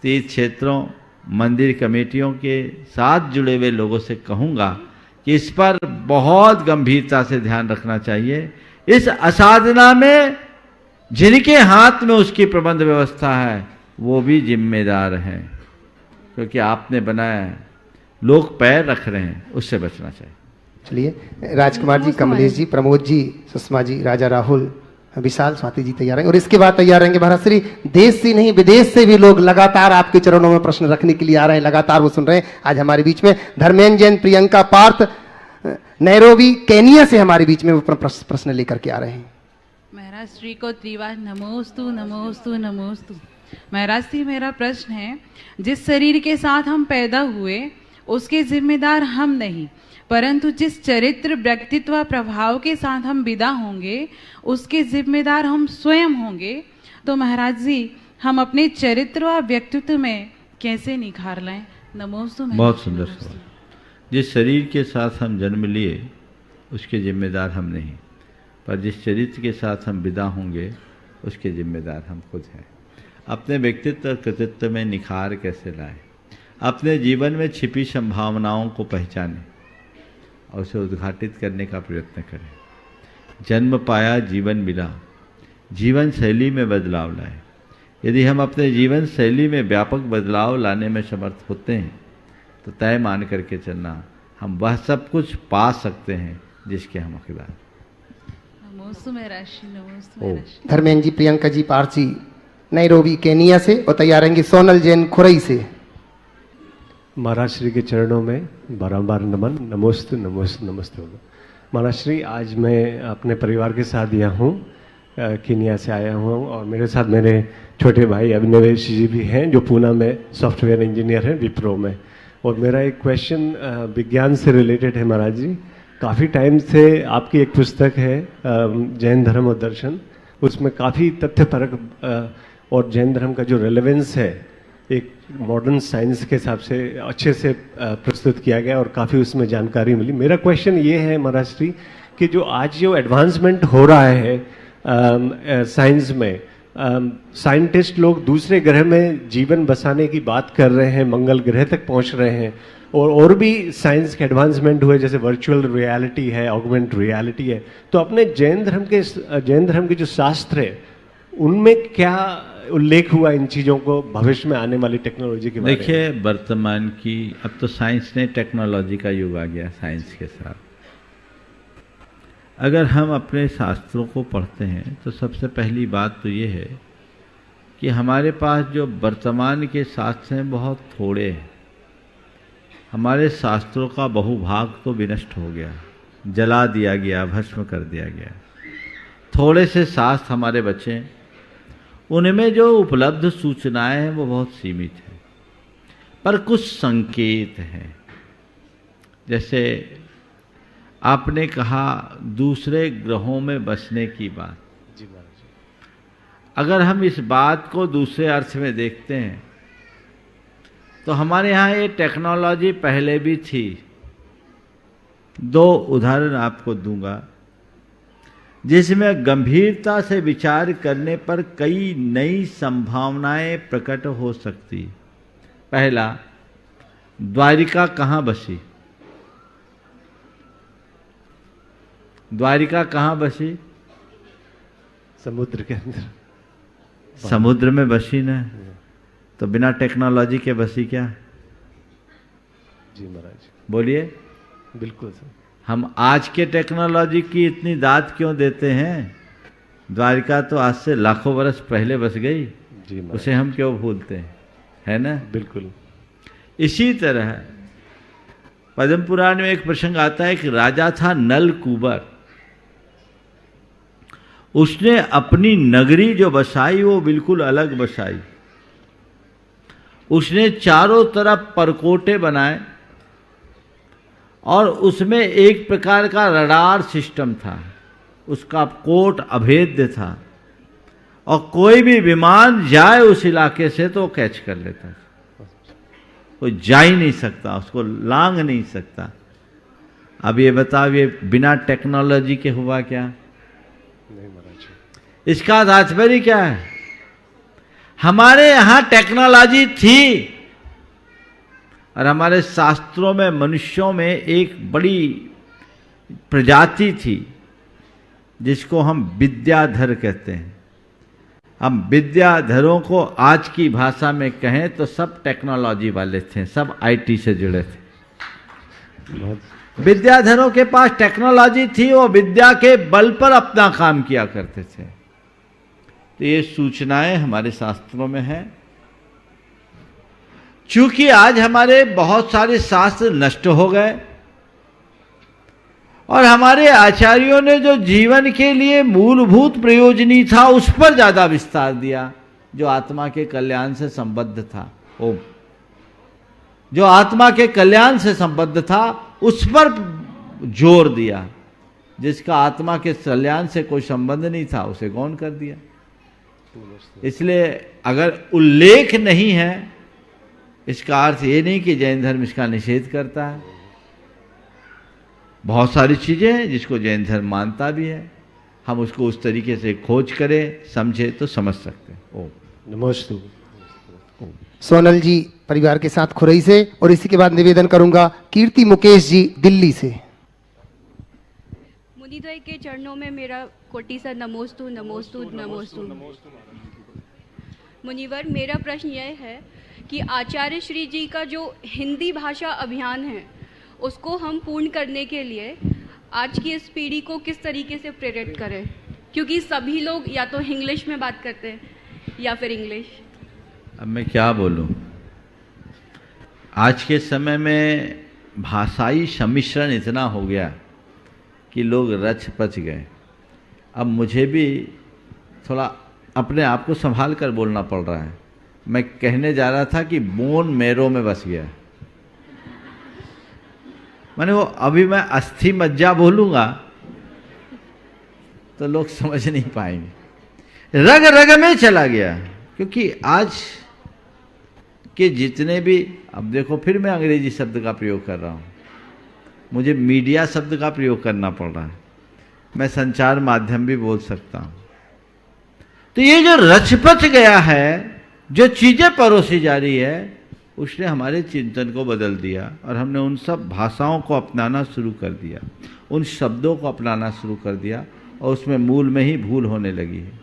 तीर्थ क्षेत्रों, मंदिर कमेटियों के साथ जुड़े हुए लोगों से कहूँगा कि इस पर बहुत गंभीरता से ध्यान रखना चाहिए। इस असाधना में जिनके हाथ में उसकी प्रबंध व्यवस्था है वो भी जिम्मेदार हैं, क्योंकि आपने बनाया है, लोग पैर रख रहे हैं, उससे बचना चाहिए। चलिए, राजकुमार जी, कमलेश जी, प्रमोद जी, सुषमा जी, राजा राहुल, विशाल, स्वाति जी तैयार हैं और इसके बाद तैयार रहेंगे महाराज श्री। देश से नहीं विदेश से भी लोग लगातार आपके चरणों में प्रश्न रखने के लिए आ रहे हैं, लगातार वो सुन रहे हैं। आज हमारे बीच में धर्मेंद्र जैन, प्रियंका पार्थ नैरोबी केनिया से हमारे बीच में वो प्रश्न लेकर के आ रहे हैं। महाराज श्री को त्रिवार नमोस्तु नमोस्तु नमोस्तु। महाराज जी, मेरा प्रश्न है, जिस शरीर के साथ हम पैदा हुए उसके जिम्मेदार हम नहीं, परंतु जिस चरित्र, व्यक्तित्व, प्रभाव के साथ हम विदा होंगे उसके जिम्मेदार हम स्वयं होंगे। तो महाराज जी, हम अपने चरित्र व व्यक्तित्व में कैसे निखार लें? नमोस्तु। बहुत सुंदर सवाल। जिस शरीर के साथ हम जन्म लिए उसके जिम्मेदार हम नहीं, पर जिस चरित्र के साथ हम विदा होंगे उसके जिम्मेदार हम खुद हैं। अपने व्यक्तित्व और कृतित्व में निखार कैसे लाएं? अपने जीवन में छिपी संभावनाओं को पहचानें और उसे उद्घाटित करने का प्रयत्न करें। जन्म पाया, जीवन मिला, जीवन शैली में बदलाव लाएं। यदि हम अपने जीवन शैली में व्यापक बदलाव लाने में समर्थ होते हैं तो तय मान करके चलना, हम वह सब कुछ पा सकते हैं जिसके हम हकदार। धर्मेंद्र जी, प्रियंका जी, पार्थ जी नैरोबी केनिया से और तैयार रहेंगे सोनल जैन खुरई से। महाराज श्री के चरणों में बारंबार नमन। नमोस्तु नमोस्तु नमस्ते। महाराज श्री, आज मैं अपने परिवार के साथ यहाँ हूँ, केनिया से आया हूँ और मेरे साथ मेरे छोटे भाई अभिनवेश जी भी हैं जो पूना में सॉफ्टवेयर इंजीनियर हैं विप्रो में। और मेरा एक क्वेश्चन विज्ञान से रिलेटेड है महाराज जी। काफ़ी टाइम से आपकी एक पुस्तक है जैन धर्म और दर्शन, उसमें काफ़ी तथ्यपरक और जैन धर्म का जो रेलेवेंस है एक मॉडर्न साइंस के हिसाब से अच्छे से प्रस्तुत किया गया और काफ़ी उसमें जानकारी मिली। मेरा क्वेश्चन ये है महाराज श्री कि जो आज जो एडवांसमेंट हो रहा है साइंस में, साइंटिस्ट लोग दूसरे ग्रह में जीवन बसाने की बात कर रहे हैं, मंगल ग्रह तक पहुंच रहे हैं और भी साइंस के एडवांसमेंट हुए, जैसे वर्चुअल रियलिटी है, ऑगमेंट रियलिटी है। तो अपने जैन धर्म के जो शास्त्र है उनमें क्या उल्लेख हुआ इन चीज़ों को भविष्य में आने वाली टेक्नोलॉजी के बारे में? देखिए, वर्तमान की अब तो साइंस ने टेक्नोलॉजी का युग आ गया। साइंस के साथ अगर हम अपने शास्त्रों को पढ़ते हैं तो सबसे पहली बात तो ये है कि हमारे पास जो वर्तमान के शास्त्र हैं बहुत थोड़े हैं। हमारे शास्त्रों का बहुभाग तो विनष्ट हो गया, जला दिया गया, भस्म कर दिया गया। थोड़े से शास्त्र हमारे बचे हैं, उनमें जो उपलब्ध सूचनाएं हैं वो बहुत सीमित हैं, पर कुछ संकेत हैं। जैसे आपने कहा दूसरे ग्रहों में बसने की बात, जी महाराज। अगर हम इस बात को दूसरे अर्थ में देखते हैं तो हमारे यहाँ ये टेक्नोलॉजी पहले भी थी। दो उदाहरण आपको दूंगा जिसमें गंभीरता से विचार करने पर कई नई संभावनाएं प्रकट हो सकती। पहला, द्वारिका कहाँ बसी? द्वारिका कहाँ बसी? समुद्र के अंदर। समुद्र में बसी ना, तो बिना टेक्नोलॉजी के बसी क्या? जी महाराज। बोलिए। बिल्कुल सर। हम आज के टेक्नोलॉजी की इतनी दाद क्यों देते हैं? द्वारिका तो आज से लाखों वर्ष पहले बस गई, उसे हम क्यों भूलते हैं, है ना? बिल्कुल। इसी तरह पद्म पुराण में एक प्रसंग आता है कि राजा था नल कुबर। उसने अपनी नगरी जो बसाई वो बिल्कुल अलग बसाई। उसने चारों तरफ परकोटे बनाए और उसमें एक प्रकार का रडार सिस्टम था। उसका कोट अभेद्य था और कोई भी विमान जाए उस इलाके से तो कैच कर लेता था। कोई जा ही नहीं सकता, उसको लांग नहीं सकता। अब ये बताओ, ये बिना टेक्नोलॉजी के हुआ क्या? नहीं महाराज। इसका तात्पर्य क्या है? हमारे यहाँ टेक्नोलॉजी थी और हमारे शास्त्रों में मनुष्यों में एक बड़ी प्रजाति थी जिसको हम विद्याधर कहते हैं। हम विद्याधरों को आज की भाषा में कहें तो सब टेक्नोलॉजी वाले थे, सब आईटी से जुड़े थे। विद्याधरों के पास टेक्नोलॉजी थी, वो विद्या के बल पर अपना काम किया करते थे। तो ये सूचनाएं हमारे शास्त्रों में हैं। चूंकि आज हमारे बहुत सारे शास्त्र नष्ट हो गए और हमारे आचार्यों ने जो जीवन के लिए मूलभूत प्रयोजनी था उस पर ज्यादा विस्तार दिया, जो आत्मा के कल्याण से संबद्ध था। ओम, जो आत्मा के कल्याण से संबद्ध था उस पर जोर दिया। जिसका आत्मा के कल्याण से कोई संबंध नहीं था उसे गौण कर दिया। इसलिए अगर उल्लेख नहीं है, इसका अर्थ ये नहीं कि जैन धर्म इसका निषेध करता है। बहुत सारी चीजें हैं जिसको जैन धर्म मानता भी है, हम उसको उस तरीके से खोज करें, समझे तो समझ सकते हैं। ओम नमस्ते। सोनल जी परिवार के साथ खुरई से, और इसी के बाद निवेदन करूंगा कीर्ति मुकेश जी दिल्ली से। मुनिद्वय के चरणों में मेरा कोटि सा नमोस्तु नमोस्तु नमोस्तु। मुनिवर, मेरा प्रश्न यह है कि आचार्य श्री जी का जो हिंदी भाषा अभियान है उसको हम पूर्ण करने के लिए आज की इस पीढ़ी को किस तरीके से प्रेरित करें, क्योंकि सभी लोग या तो इंग्लिश में बात करते हैं या फिर इंग्लिश। अब मैं क्या बोलूं, आज के समय में भाषाई सम्मिश्रण इतना हो गया कि लोग रच पच गए। अब मुझे भी थोड़ा अपने आप को संभाल कर बोलना पड़ रहा है। मैं कहने जा रहा था कि बोन मेरो में बस गया, माने वो अभी मैं अस्थि मज्जा बोलूंगा तो लोग समझ नहीं पाएंगे। रग रग में चला गया, क्योंकि आज के जितने भी, अब देखो फिर मैं अंग्रेजी शब्द का प्रयोग कर रहा हूँ, मुझे मीडिया शब्द का प्रयोग करना पड़ रहा है, मैं संचार माध्यम भी बोल सकता हूँ। तो ये जो रचपच गया है, जो चीजें परोसी जा रही है, उसने हमारे चिंतन को बदल दिया और हमने उन सब भाषाओं को अपनाना शुरू कर दिया, उन शब्दों को अपनाना शुरू कर दिया और उसमें मूल में ही भूल होने लगी है।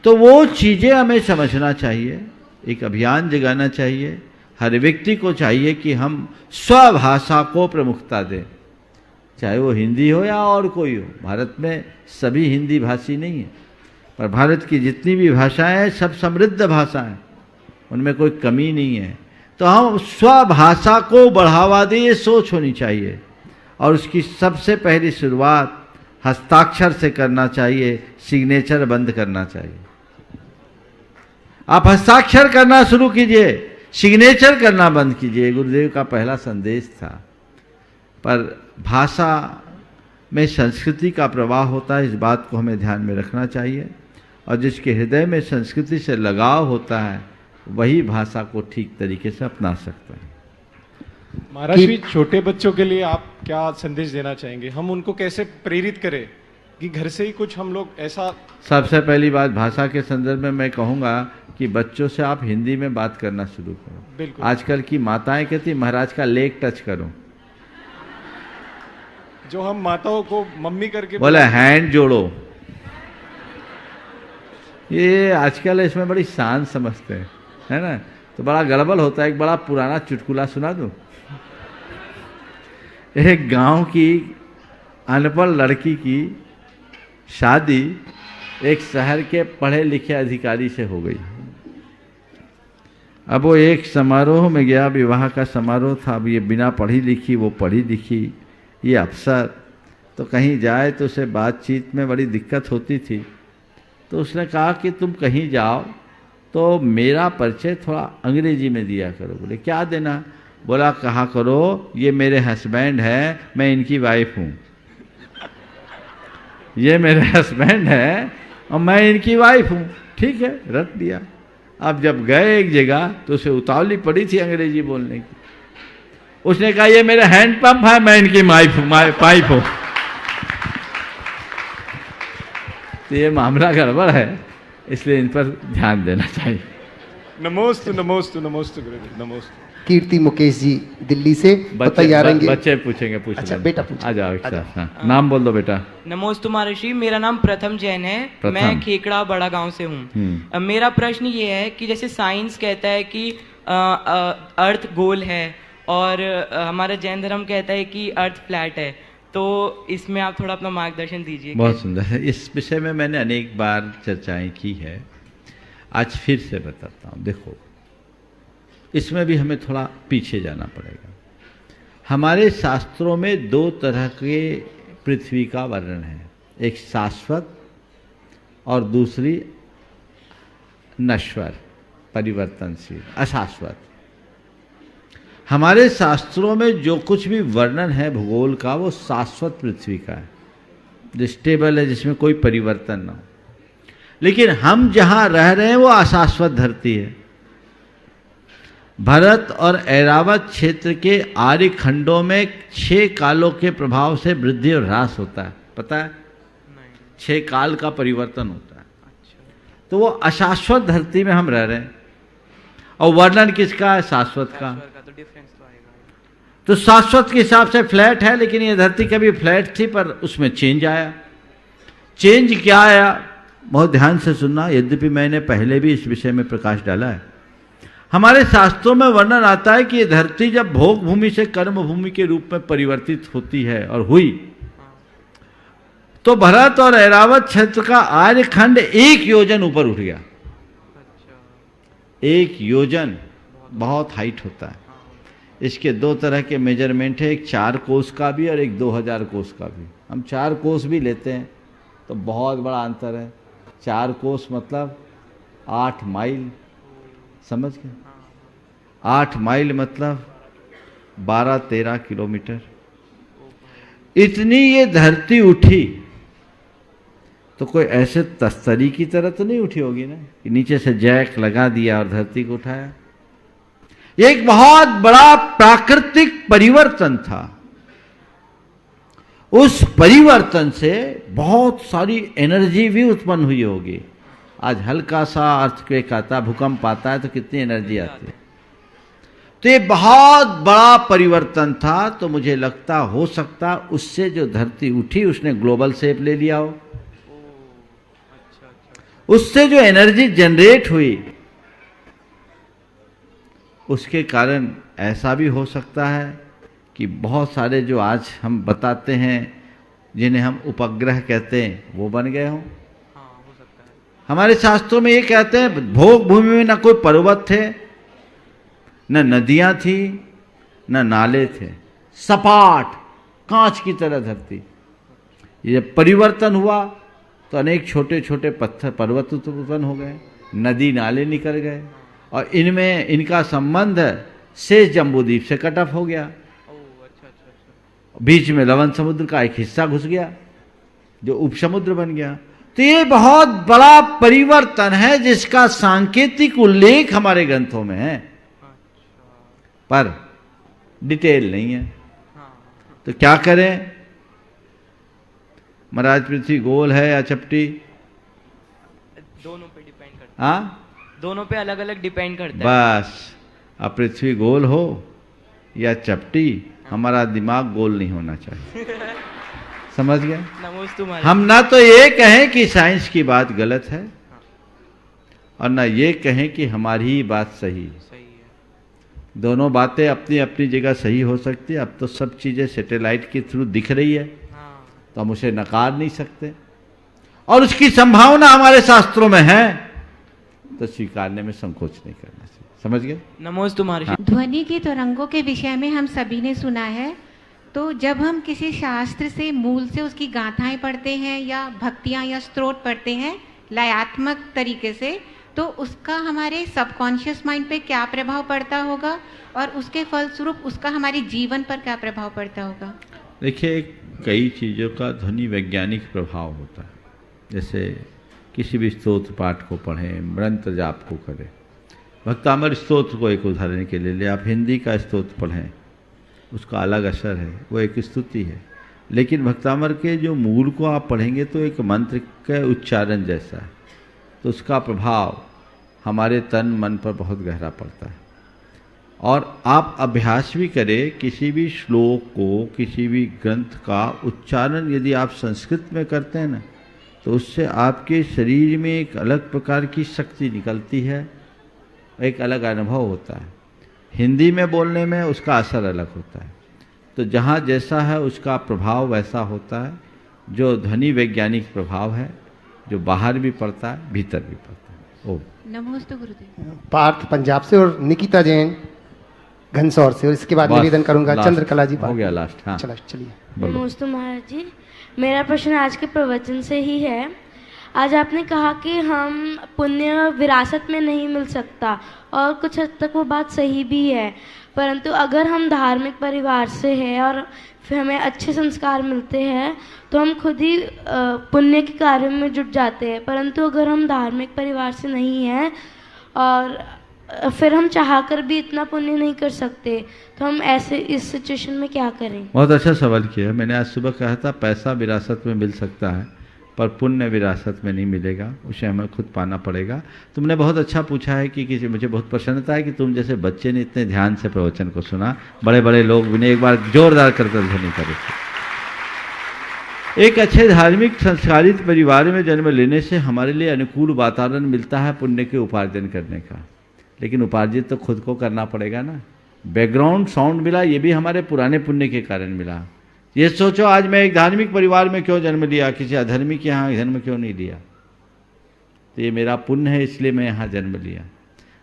तो वो चीजें हमें समझना चाहिए, एक अभियान जगाना चाहिए। हर व्यक्ति को चाहिए कि हम स्वभाषा को प्रमुखता दें, चाहे वो हिंदी हो या और कोई हो। भारत में सभी हिंदी भाषी नहीं है, पर भारत की जितनी भी भाषाएं हैं सब समृद्ध भाषाएं, उनमें कोई कमी नहीं है। तो हम स्वभाषा को बढ़ावा दें, ये सोच होनी चाहिए। और उसकी सबसे पहली शुरुआत हस्ताक्षर से करना चाहिए, सिग्नेचर बंद करना चाहिए। आप हस्ताक्षर करना शुरू कीजिए, सिग्नेचर करना बंद कीजिए। गुरुदेव का पहला संदेश था। पर भाषा में संस्कृति का प्रवाह होता है, इस बात को हमें ध्यान में रखना चाहिए। और जिसके हृदय में संस्कृति से लगाव होता है वही भाषा को ठीक तरीके से अपना सकता है। महाराज जी, छोटे बच्चों के लिए आप क्या संदेश देना चाहेंगे? हम उनको कैसे प्रेरित करें कि घर से ही कुछ हम लोग ऐसा? सबसे पहली बात, भाषा के संदर्भ में मैं कहूँगा कि बच्चों से आप हिंदी में बात करना शुरू करो। बिल्कुल। आजकल की माताएं कहती महाराज का लेग टच करो, जो हम माताओं को मम्मी करके बोले हैंड जोड़ो। ये आजकल इसमें बड़ी शान समझते हैं, है ना, तो बड़ा गड़बड़ होता है। एक बड़ा पुराना चुटकुला सुना दूं। एक गांव की अनपढ़ लड़की की शादी एक शहर के पढ़े लिखे अधिकारी से हो गई। अब वो एक समारोह में गया, विवाह का समारोह था। अब ये बिना पढ़ी लिखी, वो पढ़ी लिखी, ये अफसर, तो कहीं जाए तो उसे बातचीत में बड़ी दिक्कत होती थी। तो उसने कहा कि तुम कहीं जाओ तो मेरा परिचय थोड़ा अंग्रेजी में दिया करो। बोले क्या देना? बोला कहा करो ये मेरे हस्बैंड है, मैं इनकी वाइफ हूँ। ये मेरे हस्बैंड है और मैं इनकी वाइफ हूँ। ठीक है, रख दिया। अब जब गए एक जगह तो उसे उतावली पड़ी थी अंग्रेजी बोलने की। उसने कहा ये मेरे हैंड पंप है, मैं इनकी पाइप हूँ। तो ये मामला गड़बड़ है, इसलिए इन पर ध्यान देना चाहिए। नमोस्तु नमोस्तु नमोस्तु गुरुदेव, नमोस्तु। कीर्ति मुकेश जी दिल्ली से तैयार रहेंगे। बच्चे पूछेंगे, पूछ अच्छा बेटा पूछ, आ जाओ एक साथ। हाँ, नाम बोल दो बेटा। नमोस्तु महर्षि, मेरा नाम प्रथम जैन है। मैं खेकड़ा बड़ा गांव से हूँ। मेरा प्रश्न ये है कि जैसे साइंस कहता है कि अर्थ गोल है और हमारा जैन धर्म कहता है कि अर्थ फ्लैट है, तो इसमें आप थोड़ा अपना मार्गदर्शन दीजिए। बहुत सुंदर है। इस विषय में मैंने अनेक बार चर्चाएं की है, आज फिर से बताता हूँ। देखो, इसमें भी हमें थोड़ा पीछे जाना पड़ेगा। हमारे शास्त्रों में दो तरह के पृथ्वी का वर्णन है, एक शाश्वत और दूसरी नश्वर, परिवर्तनशील, अशाश्वत। हमारे शास्त्रों में जो कुछ भी वर्णन है भूगोल का, वो शाश्वत पृथ्वी का है, जो स्टेबल है, जिसमें कोई परिवर्तन ना हो। लेकिन हम जहां रह रहे हैं वो अशाश्वत धरती है। भरत और ऐरावत क्षेत्र के आर्य खंडों में 6 कालों के प्रभाव से वृद्धि और ह्रास होता है, पता है? 6 काल का परिवर्तन होता है। तो वो अशाश्वत धरती में हम रह रहे हैं, और वर्णन किसका है? शाश्वत का। तो शाश्वत के हिसाब से फ्लैट है, लेकिन ये धरती कभी फ्लैट थी, पर उसमें चेंज आया। चेंज क्या आया? बहुत ध्यान से सुनना, यद्यपि मैंने पहले भी इस विषय में प्रकाश डाला है। हमारे शास्त्रों में वर्णन आता है कि ये धरती जब भोग भूमि से कर्म भूमि के रूप में परिवर्तित होती है और हुई, तो भरत और ऐरावत क्षेत्र का आर्य खंड 1 योजन ऊपर उठ गया। 1 योजन बहुत हाइट होता है। इसके 2 तरह के मेजरमेंट है, एक 4 कोस का भी और एक 2000 कोस का भी। हम 4 कोस भी लेते हैं तो बहुत बड़ा अंतर है। 4 कोस मतलब 8 माइल, समझ गए? 8 माइल मतलब 12-13 किलोमीटर। इतनी ये धरती उठी तो कोई ऐसे तस्तरी की तरह तो नहीं उठी होगी ना, कि नीचे से जैक लगा दिया और धरती को उठाया। ये एक बहुत बड़ा प्राकृतिक परिवर्तन था। उस परिवर्तन से बहुत सारी एनर्जी भी उत्पन्न हुई होगी। आज हल्का सा अर्थक्वेक आता, भूकंप आता है तो कितनी एनर्जी आती है। तो ये बहुत बड़ा परिवर्तन था। तो मुझे लगता हो सकता उससे जो धरती उठी उसने ग्लोबल शेप ले लिया हो। उससे जो एनर्जी जनरेट हुई उसके कारण ऐसा भी हो सकता है कि बहुत सारे जो आज हम बताते हैं, जिन्हें हम उपग्रह कहते हैं, वो बन गए हों। हमारे शास्त्रों में ये कहते हैं भोग भूमि में न कोई पर्वत थे, न नदियां थी, न नाले थे, सपाट कांच की तरह धरती। ये परिवर्तन हुआ तो अनेक छोटे छोटे पत्थर पर्वत उत्पन्न हो गए, नदी नाले निकल गए, और इनमें इनका संबंध शेष जम्बूद्वीप से कट ऑफ हो गया। बीच में लवण समुद्र का एक हिस्सा घुस गया जो उपसमुद्र बन गया। तो ये बहुत बड़ा परिवर्तन है जिसका सांकेतिक उल्लेख हमारे ग्रंथों में है, पर डिटेल नहीं है। तो क्या करें? महाराज पृथ्वी गोल है या चपटी? दोनों पे डिपेंड करता है। हाँ, दोनों पे अलग अलग डिपेंड करता है। बस, अब पृथ्वी गोल हो या चपटी, हमारा दिमाग गोल नहीं होना चाहिए। समझ गए? हम ना तो ये कहें कि साइंस की बात गलत है, और ना ये कहें कि हमारी ही बात सही है। दोनों बातें अपनी अपनी जगह सही हो सकती है। अब तो सब चीजें सैटेलाइट के थ्रू दिख रही है, तो हम उसे नकार नहीं सकते, और उसकी संभावना हमारे शास्त्रों में है, तो स्वीकारने में संकोच नहीं करना चाहिए। समझ गए? नमोस्तु महर्षि। ध्वनि की तरंगों के विषय में हम सभी ने सुना है, तो जब हम किसी शास्त्र से मूल से उसकी गाथाएं पढ़ते हैं या भक्तियां या स्तोत्र पढ़ते हैं लयात्मक तरीके से, तो उसका हमारे सबकॉन्शियस माइंड पे क्या प्रभाव पड़ता होगा, और उसके फलस्वरूप उसका हमारे जीवन पर क्या प्रभाव पड़ता होगा? देखिए, कई चीज़ों का ध्वनि वैज्ञानिक प्रभाव होता है। जैसे किसी भी स्तोत्र पाठ को पढ़ें, मंत्र जाप को करें। भक्तामर स्तोत्र को एक उदाहरण के लिए ले, आप हिंदी का स्तोत्र पढ़ें, उसका अलग असर है, वो एक स्तुति है। लेकिन भक्तामर के जो मूल को आप पढ़ेंगे तो एक मंत्र का उच्चारण जैसा है, तो उसका प्रभाव हमारे तन मन पर बहुत गहरा पड़ता है। और आप अभ्यास भी करें, किसी भी श्लोक को, किसी भी ग्रंथ का उच्चारण यदि आप संस्कृत में करते हैं ना, तो उससे आपके शरीर में एक अलग प्रकार की शक्ति निकलती है, एक अलग अनुभव होता है। हिंदी में बोलने में उसका असर अलग होता है। तो जहाँ जैसा है उसका प्रभाव वैसा होता है। जो ध्वनि वैज्ञानिक प्रभाव है, जो बाहर भी पड़ता है भीतर भी पड़ता है। ओम नमोस्तु गुरुदेव। पार्थ पंजाब से और निकिता जैन घनसौर से, और इसके बाद निवेदन करूंगा चंद्रकला जी। हो गया लास्ट। हाँ चलिए। नमस्ते महाराज जी, मेरा प्रश्न आज के प्रवचन से ही है। आज आपने कहा कि हम पुण्य विरासत में नहीं मिल सकता, और कुछ हद तक वो बात सही भी है, परंतु अगर हम धार्मिक परिवार से हैं और फिर हमें अच्छे संस्कार मिलते हैं तो हम खुद ही पुण्य के कार्य में जुट जाते हैं। परंतु अगर हम धार्मिक परिवार से नहीं हैं और फिर हम चाहकर भी इतना पुण्य नहीं कर सकते, तो हम ऐसे इस सिचुएशन में क्या करें? बहुत अच्छा सवाल किया। मैंने आज सुबह कहा था पैसा विरासत में मिल सकता है पर पुण्य विरासत में नहीं मिलेगा, उसे हमें खुद पाना पड़ेगा। तुमने बहुत अच्छा पूछा है कि मुझे बहुत प्रसन्नता है कि तुम जैसे बच्चे ने इतने ध्यान से प्रवचन को सुना। बड़े बड़े लोग भी ने एक बार जोरदार करकर ध्वनि करे। एक अच्छे धार्मिक संस्कारित परिवार में जन्म लेने से हमारे लिए अनुकूल वातावरण मिलता है पुण्य के उपार्जन करने का, लेकिन उपार्जित तो खुद को करना पड़ेगा ना। बैकग्राउंड साउंड मिला, ये भी हमारे पुराने पुण्य के कारण मिला। ये सोचो आज मैं एक धार्मिक परिवार में क्यों जन्म लिया, किसी अधर्मी के यहाँ जन्म क्यों नहीं लिया? तो ये मेरा पुण्य है, इसलिए मैं यहाँ जन्म लिया।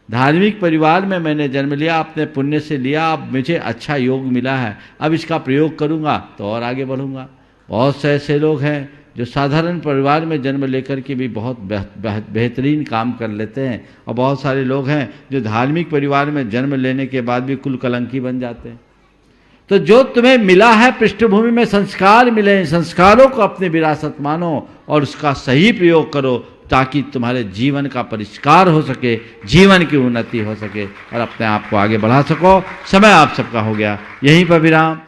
धार्मिक परिवार में मैंने जन्म लिया, अपने पुण्य से लिया। अब मुझे अच्छा योग मिला है, अब इसका प्रयोग करूँगा तो और आगे बढ़ूँगा। बहुत से ऐसे लोग हैं जो साधारण परिवार में जन्म लेकर के भी बहुत बेहतरीन काम कर लेते हैं, और बहुत सारे लोग हैं जो धार्मिक परिवार में जन्म लेने के बाद भी कुल कलंकी बन जाते हैं। तो जो तुम्हें मिला है पृष्ठभूमि में संस्कार मिले, संस्कारों को अपनी विरासत मानो और उसका सही प्रयोग करो, ताकि तुम्हारे जीवन का परिष्कार हो सके, जीवन की उन्नति हो सके और अपने आप को आगे बढ़ा सको। समय आप सबका हो गया, यहीं पर विराम।